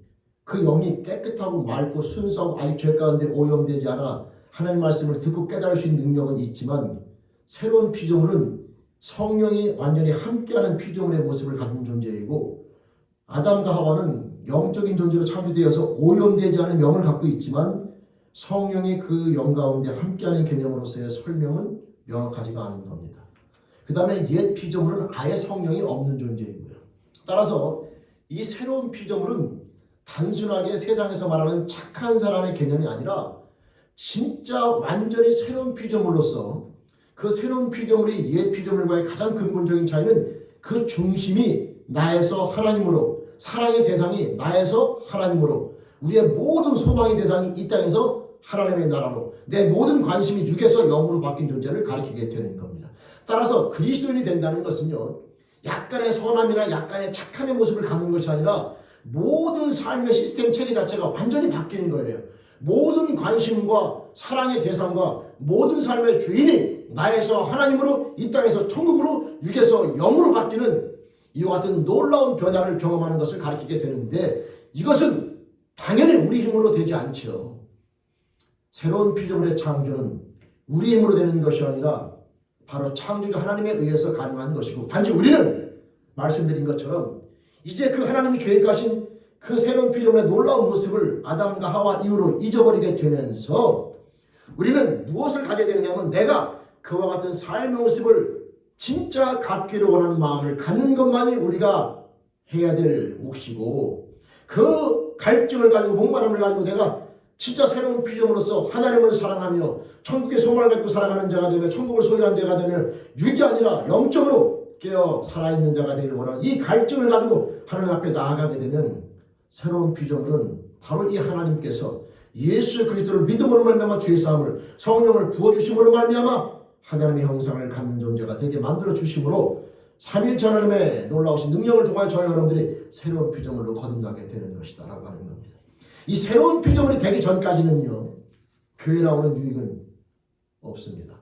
그 영이 깨끗하고 맑고 순수하고 아직 죄 가운데 오염되지 않아 하나님 말씀을 듣고 깨달을 수 있는 능력은 있지만, 새로운 피조물은 성령이 완전히 함께하는 피조물의 모습을 가진 존재이고, 아담과 하와는 영적인 존재로 창조되어서 오염되지 않은 영을 갖고 있지만 성령이 그 영 가운데 함께하는 개념으로서의 설명은 명확하지가 않은 겁니다. 그 다음에 옛 피조물은 아예 성령이 없는 존재이고요. 따라서 이 새로운 피조물은 단순하게 세상에서 말하는 착한 사람의 개념이 아니라 진짜 완전히 새로운 피조물로서, 그 새로운 피조물이 옛 피조물과의 가장 근본적인 차이는 그 중심이 나에서 하나님으로, 사랑의 대상이 나에서 하나님으로, 우리의 모든 소망의 대상이 이 땅에서 하나님의 나라로, 내 모든 관심이 육에서 영으로 바뀐 존재를 가리키게 되는 겁니다. 따라서 그리스도인이 된다는 것은요, 약간의 선함이나 약간의 착함의 모습을 갖는 것이 아니라 모든 삶의 시스템 체계 자체가 완전히 바뀌는 거예요. 모든 관심과 사랑의 대상과 모든 삶의 주인이 나에서 하나님으로, 이 땅에서 천국으로, 육에서 영으로 바뀌는 이와 같은 놀라운 변화를 경험하는 것을 가리키게 되는데, 이것은 당연히 우리 힘으로 되지 않죠. 새로운 피조물의 창조는 우리 힘으로 되는 것이 아니라 바로 창조주 하나님에 의해서 가능한 것이고, 단지 우리는 말씀드린 것처럼 이제 그 하나님이 계획하신 그 새로운 피조물의 놀라운 모습을 아담과 하와 이후로 잊어버리게 되면서 우리는 무엇을 가져야 되느냐 하면, 내가 그와 같은 삶의 모습을 진짜 갖기를 원하는 마음을 갖는 것만이 우리가 해야 될 몫이고, 그 갈증을 가지고 목마름을 가지고 내가 진짜 새로운 피조물로서 하나님을 사랑하며 천국의 소망을 갖고 살아가는 자가 되며 천국을 소유한 자가 되며 육이 아니라 영적으로 깨어 살아있는 자가 되기를 원하는 이 갈증을 가지고 하나님 앞에 나아가게 되면, 새로운 피조물은 바로 이 하나님께서 예수 그리스도를 믿음으로 말미암아 죄 사함을, 성령을 부어주심으로 말미암아 하나님의 형상을 갖는 존재가 되게 만들어 주심으로 삼위일체 하나님의 놀라우신 능력을 통하여 저희 여러분들이 새로운 피조물로 거듭나게 되는 것이다 라고 하는 겁니다. 이 새로운 피조물이 되기 전까지는요, 교회 나오는 유익은 없습니다.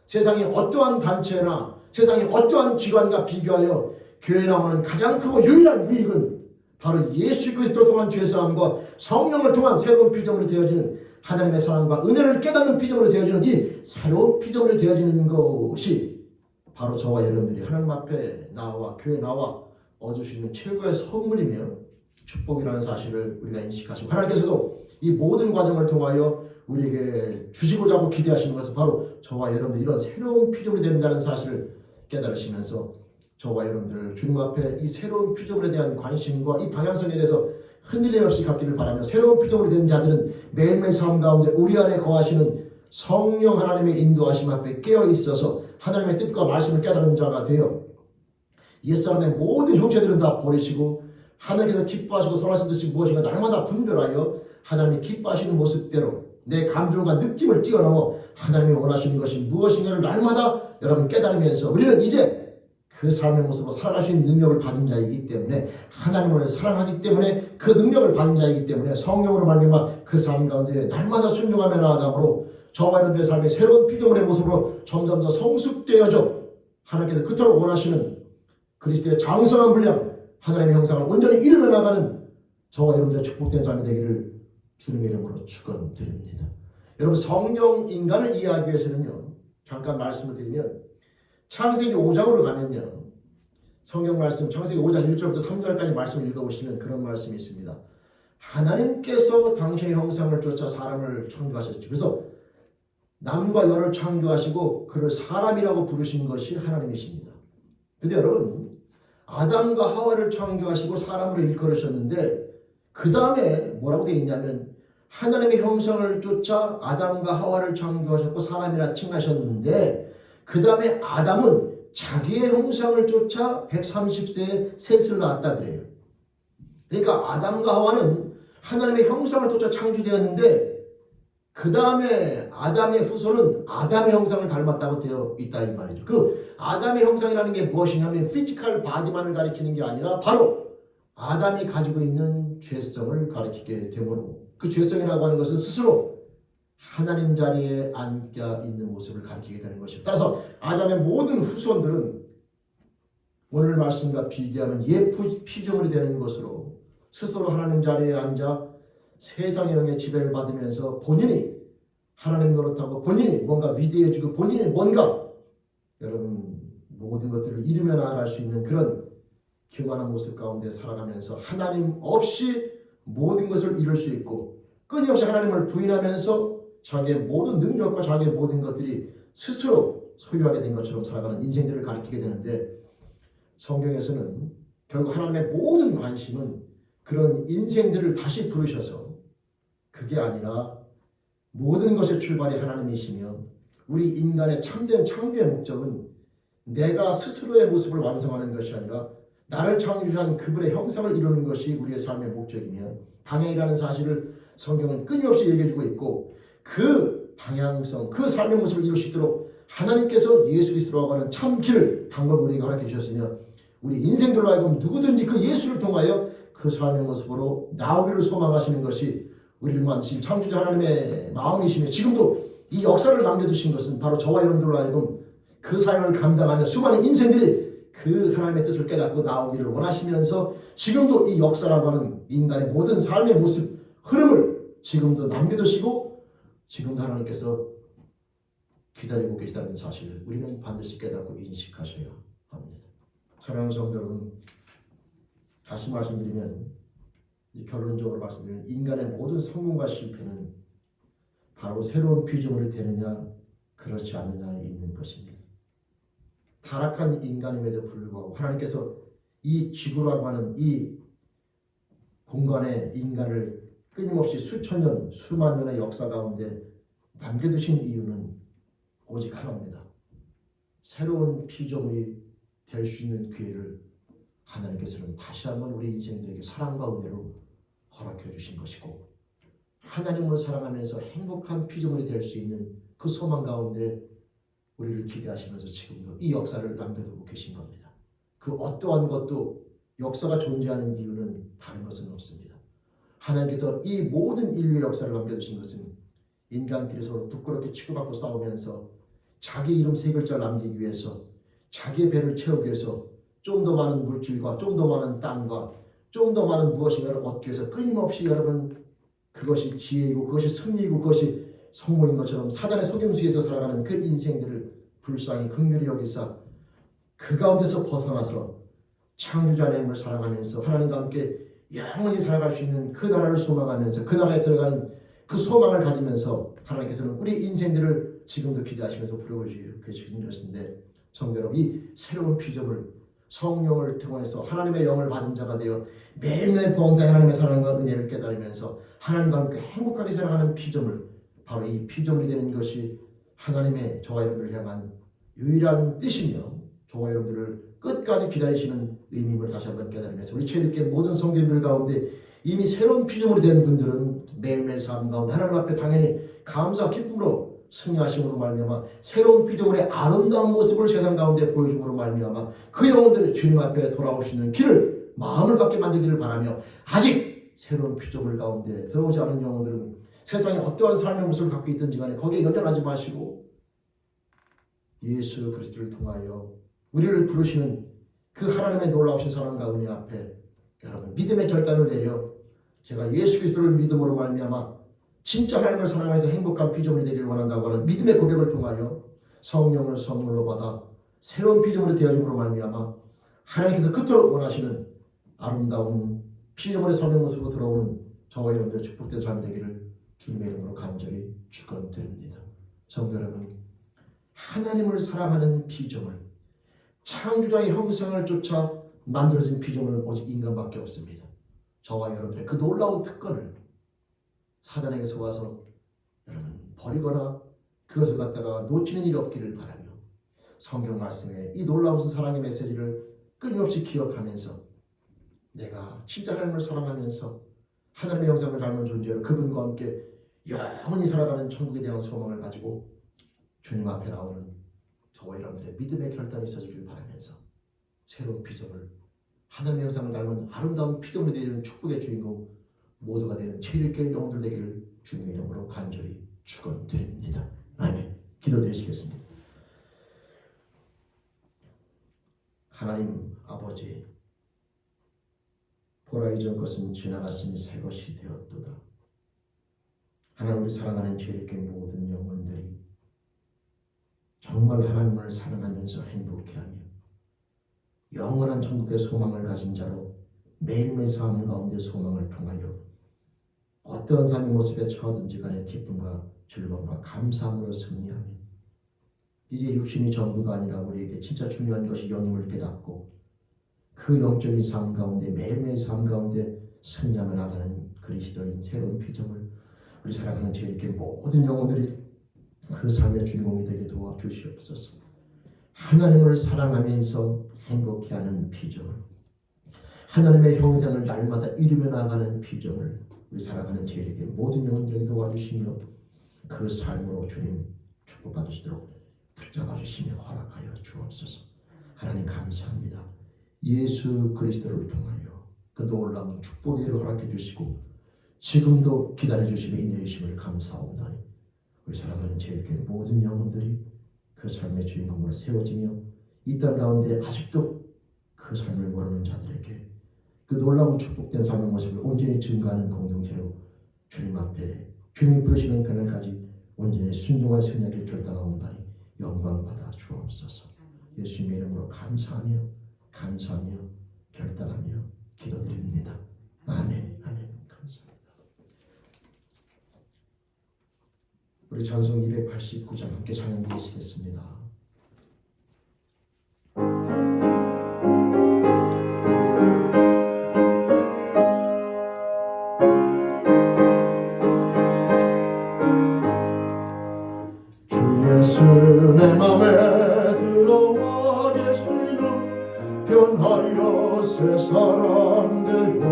세상의 어떠한 단체나 세상의 어떠한 기관과 비교하여 교회 나오는 가장 크고 유일한 유익은 바로 예수 그리스도를 통한 죄사함과 성령을 통한 새로운 피조물이 되어지는, 하나님의 사랑과 은혜를 깨닫는 피조물이 되어지는 이 새로운 피조물이 되어지는 것이 바로 저와 여러분들이 하나님 앞에 나와 교회에 나와 얻을 수 있는 최고의 선물이며 축복이라는 사실을 우리가 인식하시고, 하나님께서도 이 모든 과정을 통하여 우리에게 주시고자 하고 기대하시는 것은 바로 저와 여러분들 이런 새로운 피조물이 된다는 사실을 깨달으시면서 저와 여러분들 주님 앞에 이 새로운 피조물에 대한 관심과 이 방향성에 대해서 흔들림 없이 갖기를 바라며, 새로운 피조물이 된 자들은 매일매일 삶 가운데 우리 안에 거하시는 성령 하나님의 인도하심 앞에 깨어 있어서 하나님의 뜻과 말씀을 깨달은 자가 되어 옛사람의 모든 형체들은 다 버리시고 하나님께서 기뻐하시고 선하신 뜻이 무엇인가 날마다 분별하여 하나님이 기뻐하시는 모습대로 내 감정과 느낌을 뛰어넘어 하나님이 원하시는 것이 무엇인가를 날마다 여러분 깨달으면서 우리는 이제 그 삶의 모습으로 살아갈 수 있는 능력을 받은 자이기 때문에 하나님을 사랑하기 때문에 그 능력을 받은 자이기 때문에 성령으로 말미암아 그 삶 가운데 날마다 순종하며 나아감으로 저와 여러분의 삶의 새로운 피조물의 모습으로 점점 더 성숙되어져 하나님께서 그토록 원하시는 그리스도의 장성한 분량 하나님의 형상을 온전히 이루며 나가는 저와 여러분들의 축복된 삶이 되기를 주님의 이름으로 축원드립니다. 여러분 성경 인간을 이해하기 위해서는요. 잠깐 말씀을 드리면 창세기 5장으로 가면요. 성경 말씀 창세기 5장 1절부터 3절까지 말씀을 읽어보시면 그런 말씀이 있습니다. 하나님께서 당신의 형상을 쫓아 사람을 창조하셨죠. 그래서 남과 여를 창조하시고 그를 사람이라고 부르신 것이 하나님이십니다. 근데 여러분 아담과 하와를 창조하시고 사람으로 일컬으셨는데 그 다음에 뭐라고 되어 있냐면 하나님의 형상을 쫓아 아담과 하와를 창조하셨고 사람이라 칭하셨는데 그 다음에 아담은 자기의 형상을 쫓아 130세에 셋을 낳았다 그래요. 그러니까 아담과 하와는 하나님의 형상을 쫓아 창조되었는데 그 다음에 아담의 후손은 아담의 형상을 닮았다고 되어 있다 이 말이죠. 그 아담의 형상이라는 게 무엇이냐면 피지컬 바디만을 가리키는 게 아니라 바로 아담이 가지고 있는 죄성을 가리키게 되므로 그 죄성이라고 하는 것은 스스로 하나님 자리에 앉아 있는 모습을 가리키게 되는 것입니다. 따라서 아담의 모든 후손들은 오늘 말씀과 비교하면 옛 피조물이 되는 것으로 스스로 하나님 자리에 앉아 세상의 영의 지배를 받으면서 본인이 하나님 노릇하고 본인이 뭔가 위대해지고 본인이 뭔가 여러분 모든 것들을 이루며 나아갈 수 있는 그런 교만한 모습 가운데 살아가면서 하나님 없이 모든 것을 이룰 수 있고 끊임없이 하나님을 부인하면서 자기의 모든 능력과 자기의 모든 것들이 스스로 소유하게 된 것처럼 살아가는 인생들을 가리키게 되는데 성경에서는 결국 하나님의 모든 관심은 그런 인생들을 다시 부르셔서 그게 아니라 모든 것의 출발이 하나님이시며 우리 인간의 참된 창조의 목적은 내가 스스로의 모습을 완성하는 것이 아니라 나를 창조한 그분의 형상을 이루는 것이 우리의 삶의 목적이며 방향이라는 사실을 성경은 끊임없이 얘기해주고 있고 그 방향성, 그 삶의 모습을 이룰 수 있도록 하나님께서 예수 그리스도라고 하는 참 길을 방법을 우리에게 허락해 주셨으며 우리 인생들로 하여금 누구든지 그 예수를 통하여 그 삶의 모습으로 나오기를 소망하시는 것이 우리를 만드신 창조자 하나님의 마음이시며 지금도 이 역사를 남겨두신 것은 바로 저와 여러분들로 하여금 그 사역을 감당하며 수많은 인생들이 그 하나님의 뜻을 깨닫고 나오기를 원하시면서 지금도 이 역사라고 하는 인간의 모든 삶의 모습, 흐름을 지금도 남겨두시고 지금도 하나님께서 기다리고 계시다는 사실을 우리는 반드시 깨닫고 인식하셔야 합니다. 사랑하는 성도 여러분, 다시 말씀드리면 결론적으로 말씀드리면 인간의 모든 성공과 실패는 바로 새로운 피조물이 되느냐 그렇지 않느냐에 있는 것입니다. 타락한 인간임에도 불구하고 하나님께서 이 지구라고 하는 이 공간에 인간을 끊임없이 수천 년, 수만 년의 역사 가운데 남겨두신 이유는 오직 하나입니다. 새로운 피조물이 될 수 있는 기회를 하나님께서는 다시 한번 우리 인생들에게 사랑과 은혜로 허락해 주신 것이고 하나님을 사랑하면서 행복한 피조물이 될 수 있는 그 소망 가운데 우리를 기대하시면서 지금도 이 역사를 남겨두고 계신 겁니다. 그 어떠한 것도 역사가 존재하는 이유는 다른 것은 없습니다. 하나님께서 이 모든 인류의 역사를 남겨두신 것은 인간끼리 서로 부끄럽게 치고받고 싸우면서 자기 이름 세 글자를 남기기 위해서 자기의 배를 채우기 위해서 좀 더 많은 물질과 좀 더 많은 땅과 좀 더 많은 무엇인가를 얻기 위해서 끊임없이 여러분 그것이 지혜이고 그것이 승리이고 그것이 성공인 것처럼 사단의 속임수에서 살아가는 그 인생들을 불쌍히 긍휼히 여기사 그 가운데서 벗어나서 창조자 하나님을 사랑하면서 하나님과 함께 영원히 살아갈 수 있는 그 나라를 소망하면서 그 나라에 들어가는 그 소망을 가지면서 하나님께서는 우리 인생들을 지금도 기대하시면서 부르고 계시는 것인데 성도 여러분, 이 새로운 피조물 성령을 통해서 하나님의 영을 받은 자가 되어 매일매일 범사에 하나님의 사랑과 은혜를 깨달으면서 하나님과 함께 행복하게 살아가는 피조물, 바로 이 피조물이 되는 것이 하나님의 저와 여러분을 향한 유일한 뜻이며 저와 여러분들을 끝까지 기다리시는 의미임을 다시 한번 깨달으면서 우리 체육계 모든 성도님들 가운데 이미 새로운 피조물이 된 분들은 매일매일 삶 가운데 하나님 앞에 당연히 감사와 기쁨으로 승리하심으로 말미암아 새로운 피조물의 아름다운 모습을 세상 가운데 보여줌으로 말미암아 그 영혼들이 주님 앞에 돌아올 수 있는 길을 마음을 갖게 만들기를 바라며, 아직 새로운 피조물 가운데 들어오지 않은 영혼들은 세상에 어떠한 삶의 모습을 갖고 있든지 간에 거기에 연연하지 마시고 예수 그리스도를 통하여 우리를 부르시는 그 하나님의 놀라우신 사랑과 은혜 앞에 여러분 믿음의 결단을 내려 제가 예수 그리스도를 믿음으로 말미암아 진짜 하나님을 사랑해서 행복한 피조물이 되기를 원한다고 하는 믿음의 고백을 통하여 성령을 선물로 받아 새로운 피조물이 되어짐으로 말미암아 하나님께서 그토록 원하시는 아름다운 피조물의 삶의 모습으로 들어오는 저와 여러분들의 축복된 삶이 되기를 주님의 이름으로 간절히 축원드립니다. 성도 여러분, 하나님을 사랑하는 피조물, 창조자의 형상을 쫓아 만들어진 피조물은 오직 인간밖에 없습니다. 저와 여러분들의 그 놀라운 특권을 사단에게서 와서 여러분 버리거나 그것을 갖다가 놓치는 일이 없기를 바라며, 성경 말씀에 이 놀라운 사랑의 메시지를 끊임없이 기억하면서 내가 진짜 하나님을 사랑하면서 하나님의 형상을 닮은 존재로 그분과 함께 영원히 살아가는 천국에 대한 소망을 가지고 주님 앞에 나오는 저와 여러분들의 믿음의 결단이 있어지길 바라면서 새로운 피조물, 하나님의 형상을 닮은 아름다운 피조물이 되는 축복의 주인공 모두가 되는 제일교회 영혼들 되기를 주님의 이름으로 간절히 축원드립니다. 아멘. 기도드리시겠습니다. 하나님 아버지, 보라 이전 것은 지나갔으니 새 것이 되었도다. 하나님을 사랑하는 제일교회 모든 영혼들이 정말 하나님을 사랑하면서 행복해하며 영원한 천국의 소망을 가진 자로 매일매일 삶 가운데 소망을 통하여 어떠한 삶의 모습에 처하든지 간에 기쁨과 즐거움과 감사함으로 승리하며 이제 육신이 전부가 아니라 우리에게 진짜 중요한 것이 영임을 깨닫고 그 영적인 삶 가운데 매일매일 삶 가운데 승리하며 나가는 그리스도인 새로운 피조물, 우리 사랑하는 제일교회 모든 영혼들이 그 삶의 주인공이 되게 도와주시옵소서. 하나님을 사랑하면서 행복해하는 피조물, 하나님의 형상을 날마다 이루며 나가는 피조물, 우리 사랑하는 제일교회 모든 영혼들에게 도와주시며 그 삶으로 주님 축복받으시도록 붙잡아 주시며 허락하여 주옵소서. 하나님 감사합니다. 예수 그리스도를 통하여 그 놀라운 축복의 일을 허락해 주시고 지금도 기다려 주시며 인내해 주심을 감사하옵나니 우리 사랑하는 제일교회 모든 영혼들이 그 삶의 주인공으로 세워지며 이 땅 가운데 아직도 그 삶을 모르는 자들에게 그 놀라운 축복된 삶의 모습을 온전히 증거하는 공동체로 주님 앞에 주님이 부르시는 그날까지 온전히 순종한 승리하기를 결단하옵나니 영광받아 주옵소서. 예수님의 이름으로 감사하며 결단하며 기도드립니다. 아멘. 감사합니다. 우리 찬송 289장 함께 찬양드리시겠습니다. 예수 내 맘에 들어와 계시는 변하여 새 사람 되고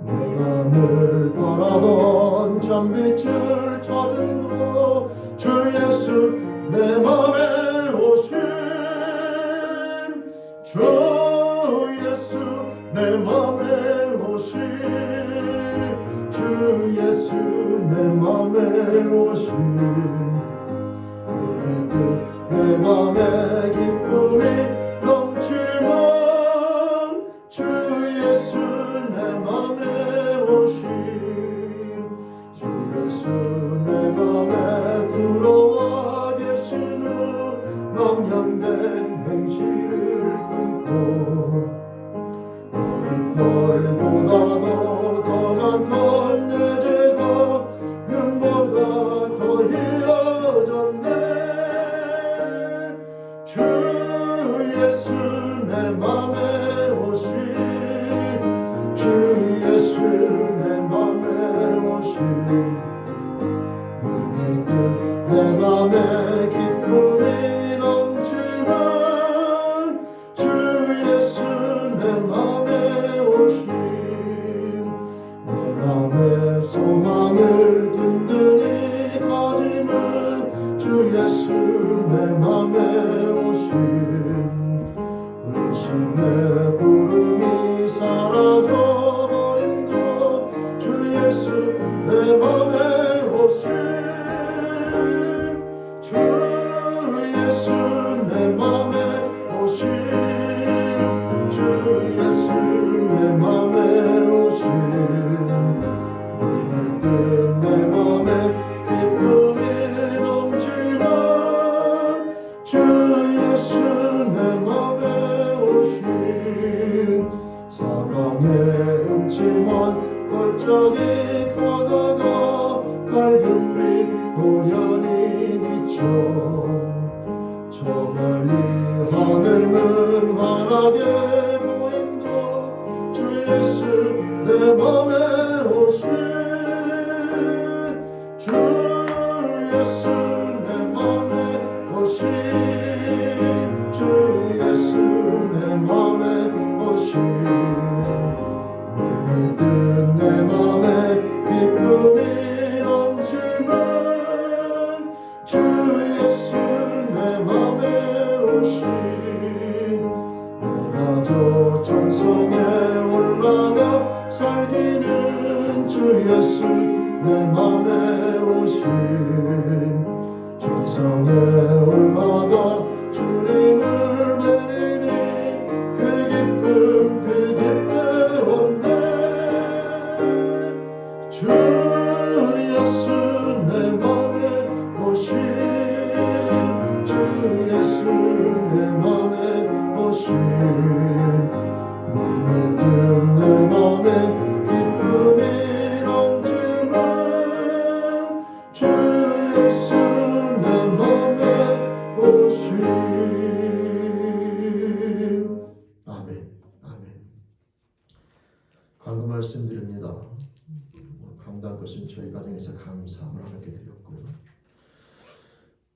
내가 늘 바라던 참빛을 찾은 주 예수 내 맘에 오신 주 예수 내 맘에 오신 주 예수 내 맘에 오신 내 맘에 기쁨이 넘치면 주 예수 내 맘에 오신 주 예수 내 맘에 들어와 계시는 망령된 행실을 끊고 머리털보다도 더 많던 내 죄가 눈보다 더 희어졌네 주 예수 내 맘에 오신 주 예수 내 맘에 오신 내 맘에 기쁨이 넘치는 주 예수 내 맘에 오신 내 맘에 소망을 든든히 가지며 예수 내 맘에 오신 의심의 구름이 사라져버린다 주 예수 내 맘에 오신 주 예수 내 맘에 오신 주 예수 내 맘에 오신 눈을 뜬 내 맘에 기쁨이 넘치나 주 예수 내 맘에 오신 사망의 음침한 골짜기 가다가 밝은 빛 호련히 비춰 저 멀리 하늘은 환하게 보인다 주 예수 내 맘에 오신 주 예수 내 맘에 오신 주 예수 내 맘에 오신 물든 내 맘에 기쁨이 넘치면 주 예수 내 맘에 오신 내가 저 찬송에 올라가 살기는 주 예수 내 맘에 오신 천성에 올라가 주님을 뵈리니 그 기쁨 그 기쁨 온대 주 예수 내 맘에 오신 주 예수 내 맘에 오신 물든 내 맘에 기쁨이 넘치면 주 예수 내 맘에 오신 아멘. 아멘. 광고 말씀드립니다. 강단 것은 저희 가정에서 감사함을 하나님께 드렸고요.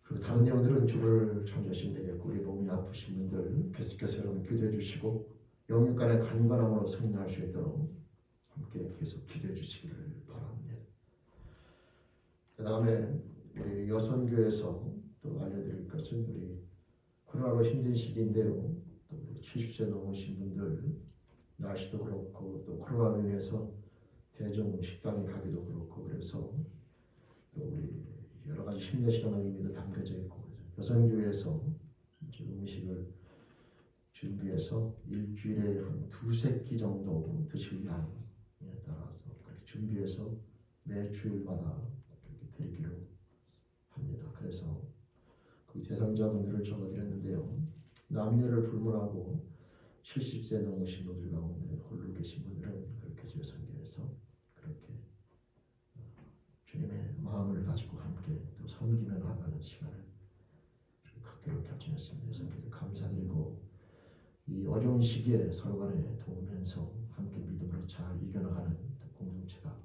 그리고 다른 내용들은 주를 참조하시면 되겠고 우리 몸이 아프신 분들 계속해서 여러분 기도해 주시고 영육 간의 간관함으로 승리할 수 있도록 함께 계속 기도해 주시기를 바랍니다. 그 다음에 우리 여선교에서 또 알려드릴 것은 우리 코로나로 힘든 시기인데요. 또 70세 넘으신 분들 날씨도 그렇고 또 코로나로 인해서 대중 식당에 가기도 그렇고 그래서 또 우리 여러 가지 심려 시간의 의미도 담겨져 있고 여선교회에서 음식을 준비해서 일주일에 한 2-3끼 정도 드실 양에 따라서 그렇게 준비해서 매 주일마다 그렇게 드리기로 합니다. 그래서 그 대상자분들을 적어드렸는데요. 남녀를 불문하고 70세 넘으신 분들 가운데 홀로 계신 분들은 그렇게 여선교회에서 그렇게 주님의 마음을 가지고 함께 또 섬기며 나가는 시간을 갖기로 결정했습니다. 그래서 감사드리고 이 어려운 시기에 서로 간에 도우면서 함께 믿음으로 잘 이겨나가는 공동체가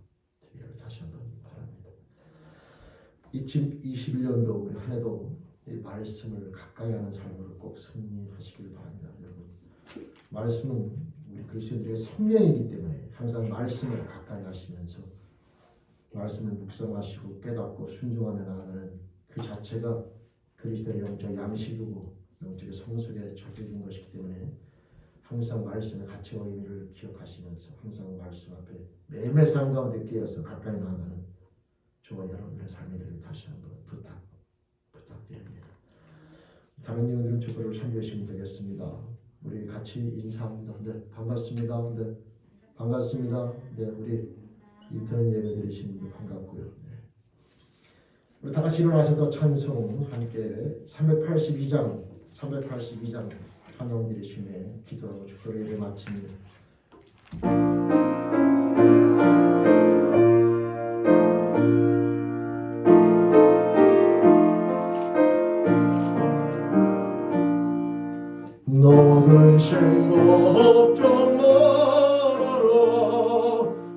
되기를 다시 한번 바랍니다. 2021년도 우리 한 해도 이 말씀을 가까이 하는 삶으로 꼭 승리하시길 바랍니다. 여러분, 말씀은 우리 그리스도인들의 생명이기 때문에 항상 말씀을 가까이 하시면서 말씀을 묵상하시고 깨닫고 순종하며 나아가는 그 자체가 그리스도의 영적 양식이고 영적의 성숙에 적용인 것이기 때문에 항상 말씀의 가치와 의미를 기억하시면서 항상 말씀 앞에 매일매일 삶 가운데 깨어서 가까이 나아가는 저와 여러분의 삶이 되길 다시 한번 부탁드립니다. 다른 내용들은 주보를 참조하시면 되겠습니다. 우리 같이 인사합니다. 네, 반갑습니다. 네, 반갑습니다. 네, 우리 인터넷 예배 드리시는 분들 반갑고요. 네. 우리 다 같이 일어나셔서 찬송 함께 382장 찬양 드리시며 기도하고 축도로 예배 마칩니다. 너는 신고 걱정 말아라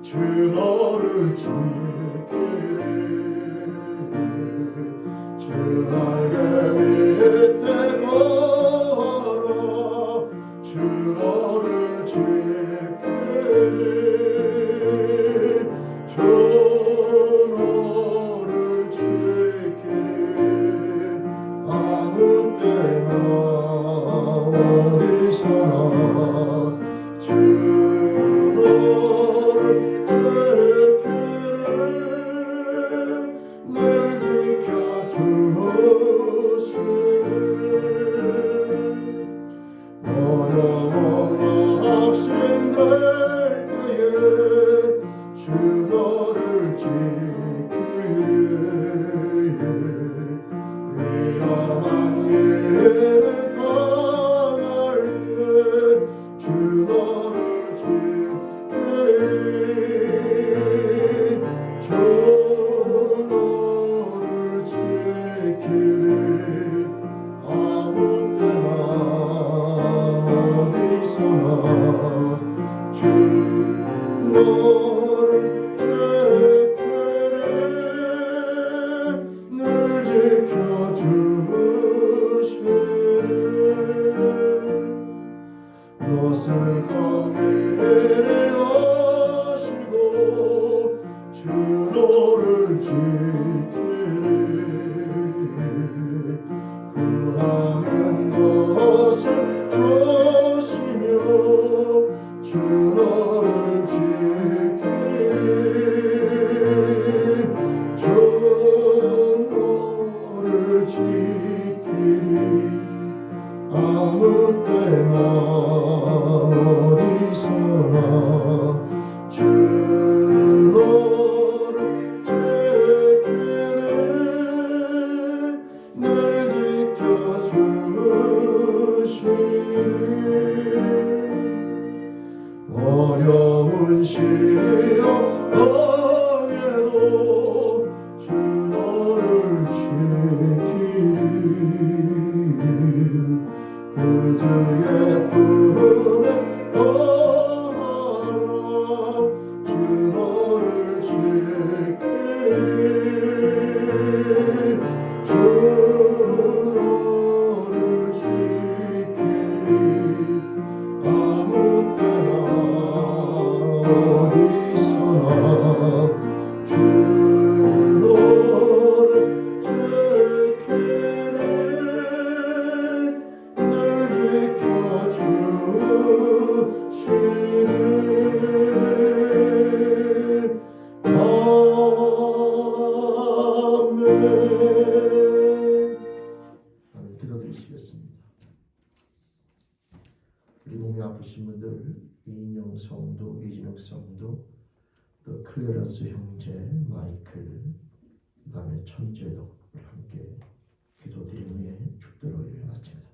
주 너를 지키리 주 날개 밑에 걸어 주 너를 지키리 어려운 학생될 때에 주 너를 지키리 위험한 일을 당할 때 주 너를 지키리 주 너를 지키리 아무 때나 어디서나 주 너를 지키리 늘 지켜주시리 못쓸 것미리 하시고 주 너를 지키리 구하는 것을 주시며 주 너를 지키리 주 너를 지키리 아무 때나 어디서나 주 너를 지키리 늘 지켜주시리 어려운 시험 당해도 주 너를 지키리 그주의 품에 거하라 주 너를 지키리 주 너를 지키리 아무 때나 어디서나 주 너를 지키리 늘 지켜주시리 아멘. 기도드리시겠습니다. 우리 몸이 아프신 분들 이인영 성도, 이진욱 성도, 또 클레런스 형제, 마이클, 그 다음에 천재도 함께 기도드리는 후에 축도로 일어났습니다.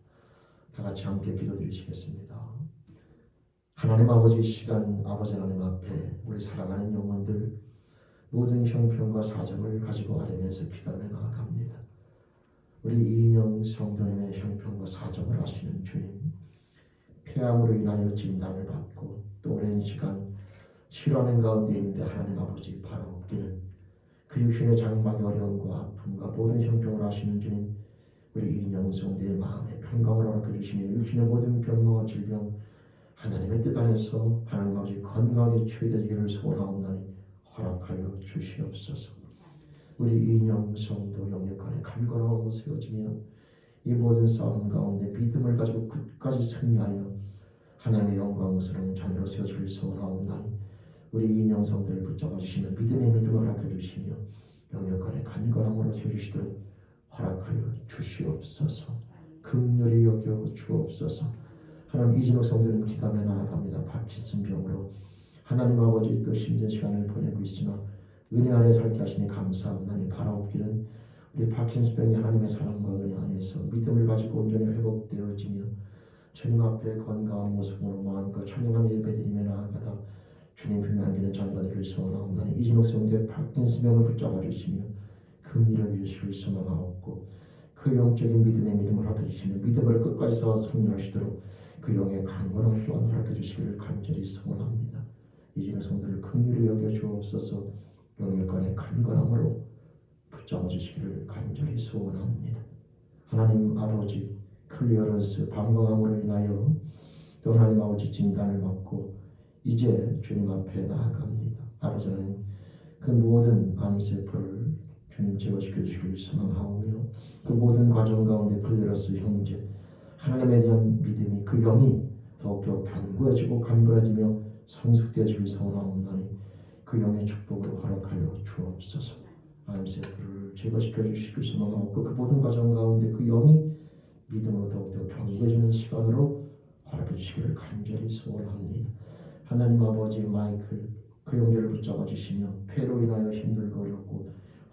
다 같이 함께 기도드리시겠습니다. 하나님 아버지, 이 시간 아버지 하나님 앞에 우리 사랑하는 영혼들 모든 형편과 사정을 가지고 아뢰면서 기도하며 나아갑니다. 우리 이인영 성도님의 형편과 사정을 아시는 주님, 폐암으로 인하여 진단을 받고 또 오랜 시간 치료하는 가운데 있는데 하나님 아버지 바라옵기는 그 육신의 장막의 어려움과 아픔과 모든 형편을 아시는 주님, 우리 이인영 성도의 마음에 평강을 허락해 주시며 육신의 모든 병마와 질병 하나님의 뜻 안에서 하나님 아버지 건강하게 치유되기를 소원하옵나니 허락하여 주시옵소서. 우리 이인영 성도 영역간에 강건하고 세워지며 이 모든 싸움 가운데 믿음을 가지고 끝까지 승리하여 하나님의 영광스러운 자녀로 세워지기를 소원하옵나니 우리 이인영 성도를 붙잡아 주시며 믿음의 믿음을 허락해 주시며 영역간에 강건함으로 세워주시도록 허락하여 주시옵소서. 긍휼히 여겨 주옵소서. 하나님, 이진욱 성도님 기도하며 나아갑니다. 파킨슨 병으로 하나님 아버지 또 힘든 시간을 보내고 있으나 은혜 안에 살게 하시니 감사합나니 바라옵기는 우리 파킨슨 병이 하나님의 사랑과 은혜 안에서 믿음을 가지고 온전히 회복되어지며 주님 앞에 건강한 모습으로 마음과 찬양하며 예배드리며 나아가다 주님 품에 자녀가 되길 소원하옵나니 이진욱 성도의 파킨슨 병을 붙잡아 주시며 긍휼을 주시길 소망하옵고 그 영적인 믿음의 믿음을 허락해 주시며 믿음을 끝까지 쌓아 승리하시도록 그 영의 강건함 또한 허락해 주시기를 간절히 소원합니다. 이진욱 성도를 긍휼히 여겨 주옵소서. 영역간의 강건함으로 붙잡아 주시기를 간절히 소원합니다. 하나님 아버지, 클리어런스 방광함으로 인하여 또 하나님 아버지 진단을 받고 이제 주님 앞에 나아갑니다. 아버지 하나님, 그 모든 암세포를 주님 제거시켜 주시기를 소망하오며 그 모든 과정 가운데 클리어런스 형제 하나님에 대한 믿음이 그 영이 더욱더 견고해지고 강건해지며 성숙되어지길 소원하옵나니 그 영의 축복으로 허락하여 주옵소서. 암세포를 제거시켜 주시길 소망하고 그 모든 과정 가운데 그 영이 믿음으로 더욱더 경고해지는 시간으로 허락해 주시기를 간절히 소원합니다. 하나님 아버지 마이클 그 영혼을 붙잡아 주시며 폐로 인하여 힘들고 어렵고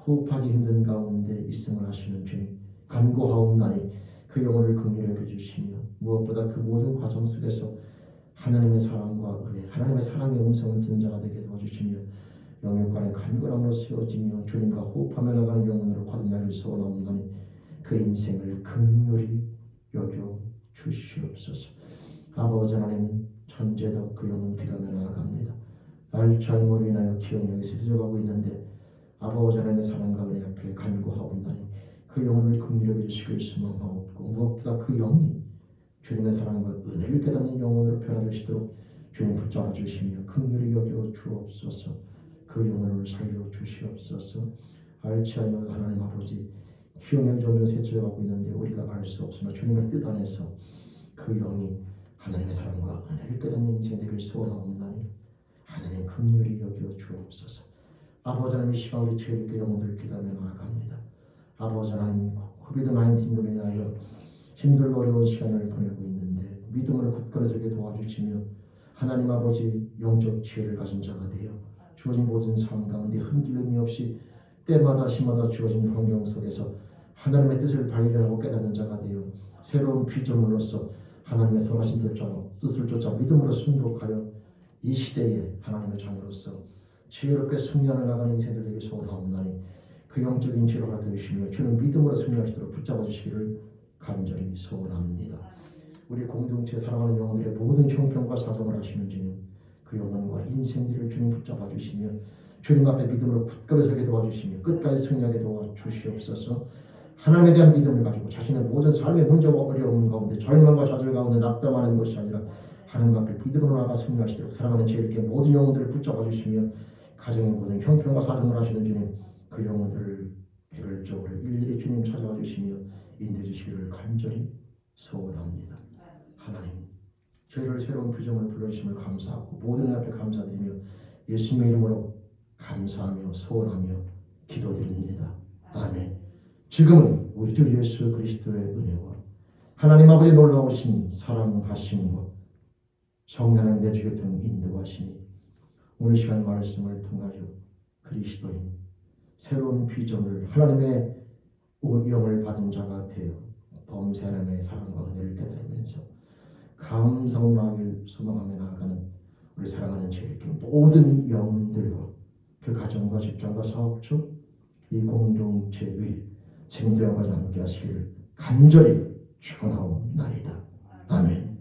호흡하기 힘든 가운데 입승을 하시는 주님 간구하옵나니 그 영혼을 긍휼히 여겨주시며 무엇보다 그 모든 과정 속에서 하나님의 사랑과 은혜 하나님의 사랑의 음성을 듣는 자가 되게 도와주시며 영육간의 간절함으로 세워지며 주님과 호흡하며 나가는 영혼으로 거듭나길 소원하옵나니 그 인생을 긍휼히 여겨 주시옵소서. 아버지 하나님 천재도 그 영혼 기도하며 나아갑니다. 알츠하이머로 인하여 기억력이 쇠퇴져가고 있는데 아버지 하나님의 사랑과 은혜 앞에 간구하옵나니 그 영혼을 긍휼히 여기시길 소망하옵고 무엇보다 그 영이 주님의 사랑과 은혜를 깨닫는 영혼으로 변화되시도록 주님 붙잡아 주시며 긍휼히 여겨 주옵소서. 그 영혼을 살려 주시옵소서. 알츠하이머 하나님 아버지 기억력이 점점 쇠퇴져가고 있는데 우리가 알 수 없으나 주님의 뜻 안에서 그 영이 하나님의 사랑과 은혜를 깨닫는 인생 되길 소원하옵나니 하나님 긍휼히 여겨 주옵소서. 아버지 하나님 이 시간 우리 죄인께 영혼들 기도하며 나아갑니다. 아버지 하나님 코비드-19로 인하여 힘들고 어려운 시간을 보내고 있는데 믿음으로 굳건히 서게 도와주시며 하나님 아버지 영적 지혜를 가진 자가 되어 주어진 모든 삶 가운데 흔들림이 없이 때마다 시마다 주어진 환경 속에서 하나님의 뜻을 발견하고 깨닫는 자가 되어 새로운 피조물로서 하나님의 선하신 뜻을 쫓아 믿음으로 순종하여 이 시대에 하나님의 자녀로서 지혜롭게 승리하며 나가는 인생들 되게 소원하옵나니 그 영적인 지혜를 허락해 주시며 주는 믿음으로 승리하시도록 붙잡아 주시기를 간절히 소원합니다. 우리 공동체 사랑하는 영혼들의 모든 형편과 사정을 하시는 주님 그 영혼과 인생들을 주님 붙잡아 주시며 주님 앞에 믿음으로 굳건히 서게 도와주시며 끝까지 승리하게 도와주시옵소서. 하나님에 대한 믿음을 가지고 자신의 모든 삶의 문제와 어려움 가운데 절망과 좌절 가운데 낙담하는 것이 아니라 하나님 앞에 믿음으로 나아가 승리하시도록 사랑하는 죄인께 모든 영혼들을 붙잡아 주시며 가정의 모든 형편과 사정을 하시는 주님 그 영혼들을 개별적으로 일일이 주님 찾아와 주시며 인도해 주시기를 간절히 소원합니다. 하나님 저희를 새로운 표정으로 불러주심을 감사하고 모든 일 앞에 감사드리며 예수님의 이름으로 감사하며 소원하며 기도드립니다. 아멘. 지금은 우리 주 예수 그리스도의 은혜와 하나님 아버지의 놀라우신 사랑하심과 성령 하나님 내 주의 등 인도하시니 오늘 시간 말씀을 통하여 그리스도인 새로운 비전을 하나님의 영을 받은 자가 되어 범세 하나님의 사랑과 은혜를 깨달으면서 감사하길 소망하며 나아가는 우리 사랑하는 죄인께 모든 영혼들과 그 가정과 직장과 사업주 이 공동체 위 생도와까지 함께 하시기를 간절히 축원하옵나이다. 아멘.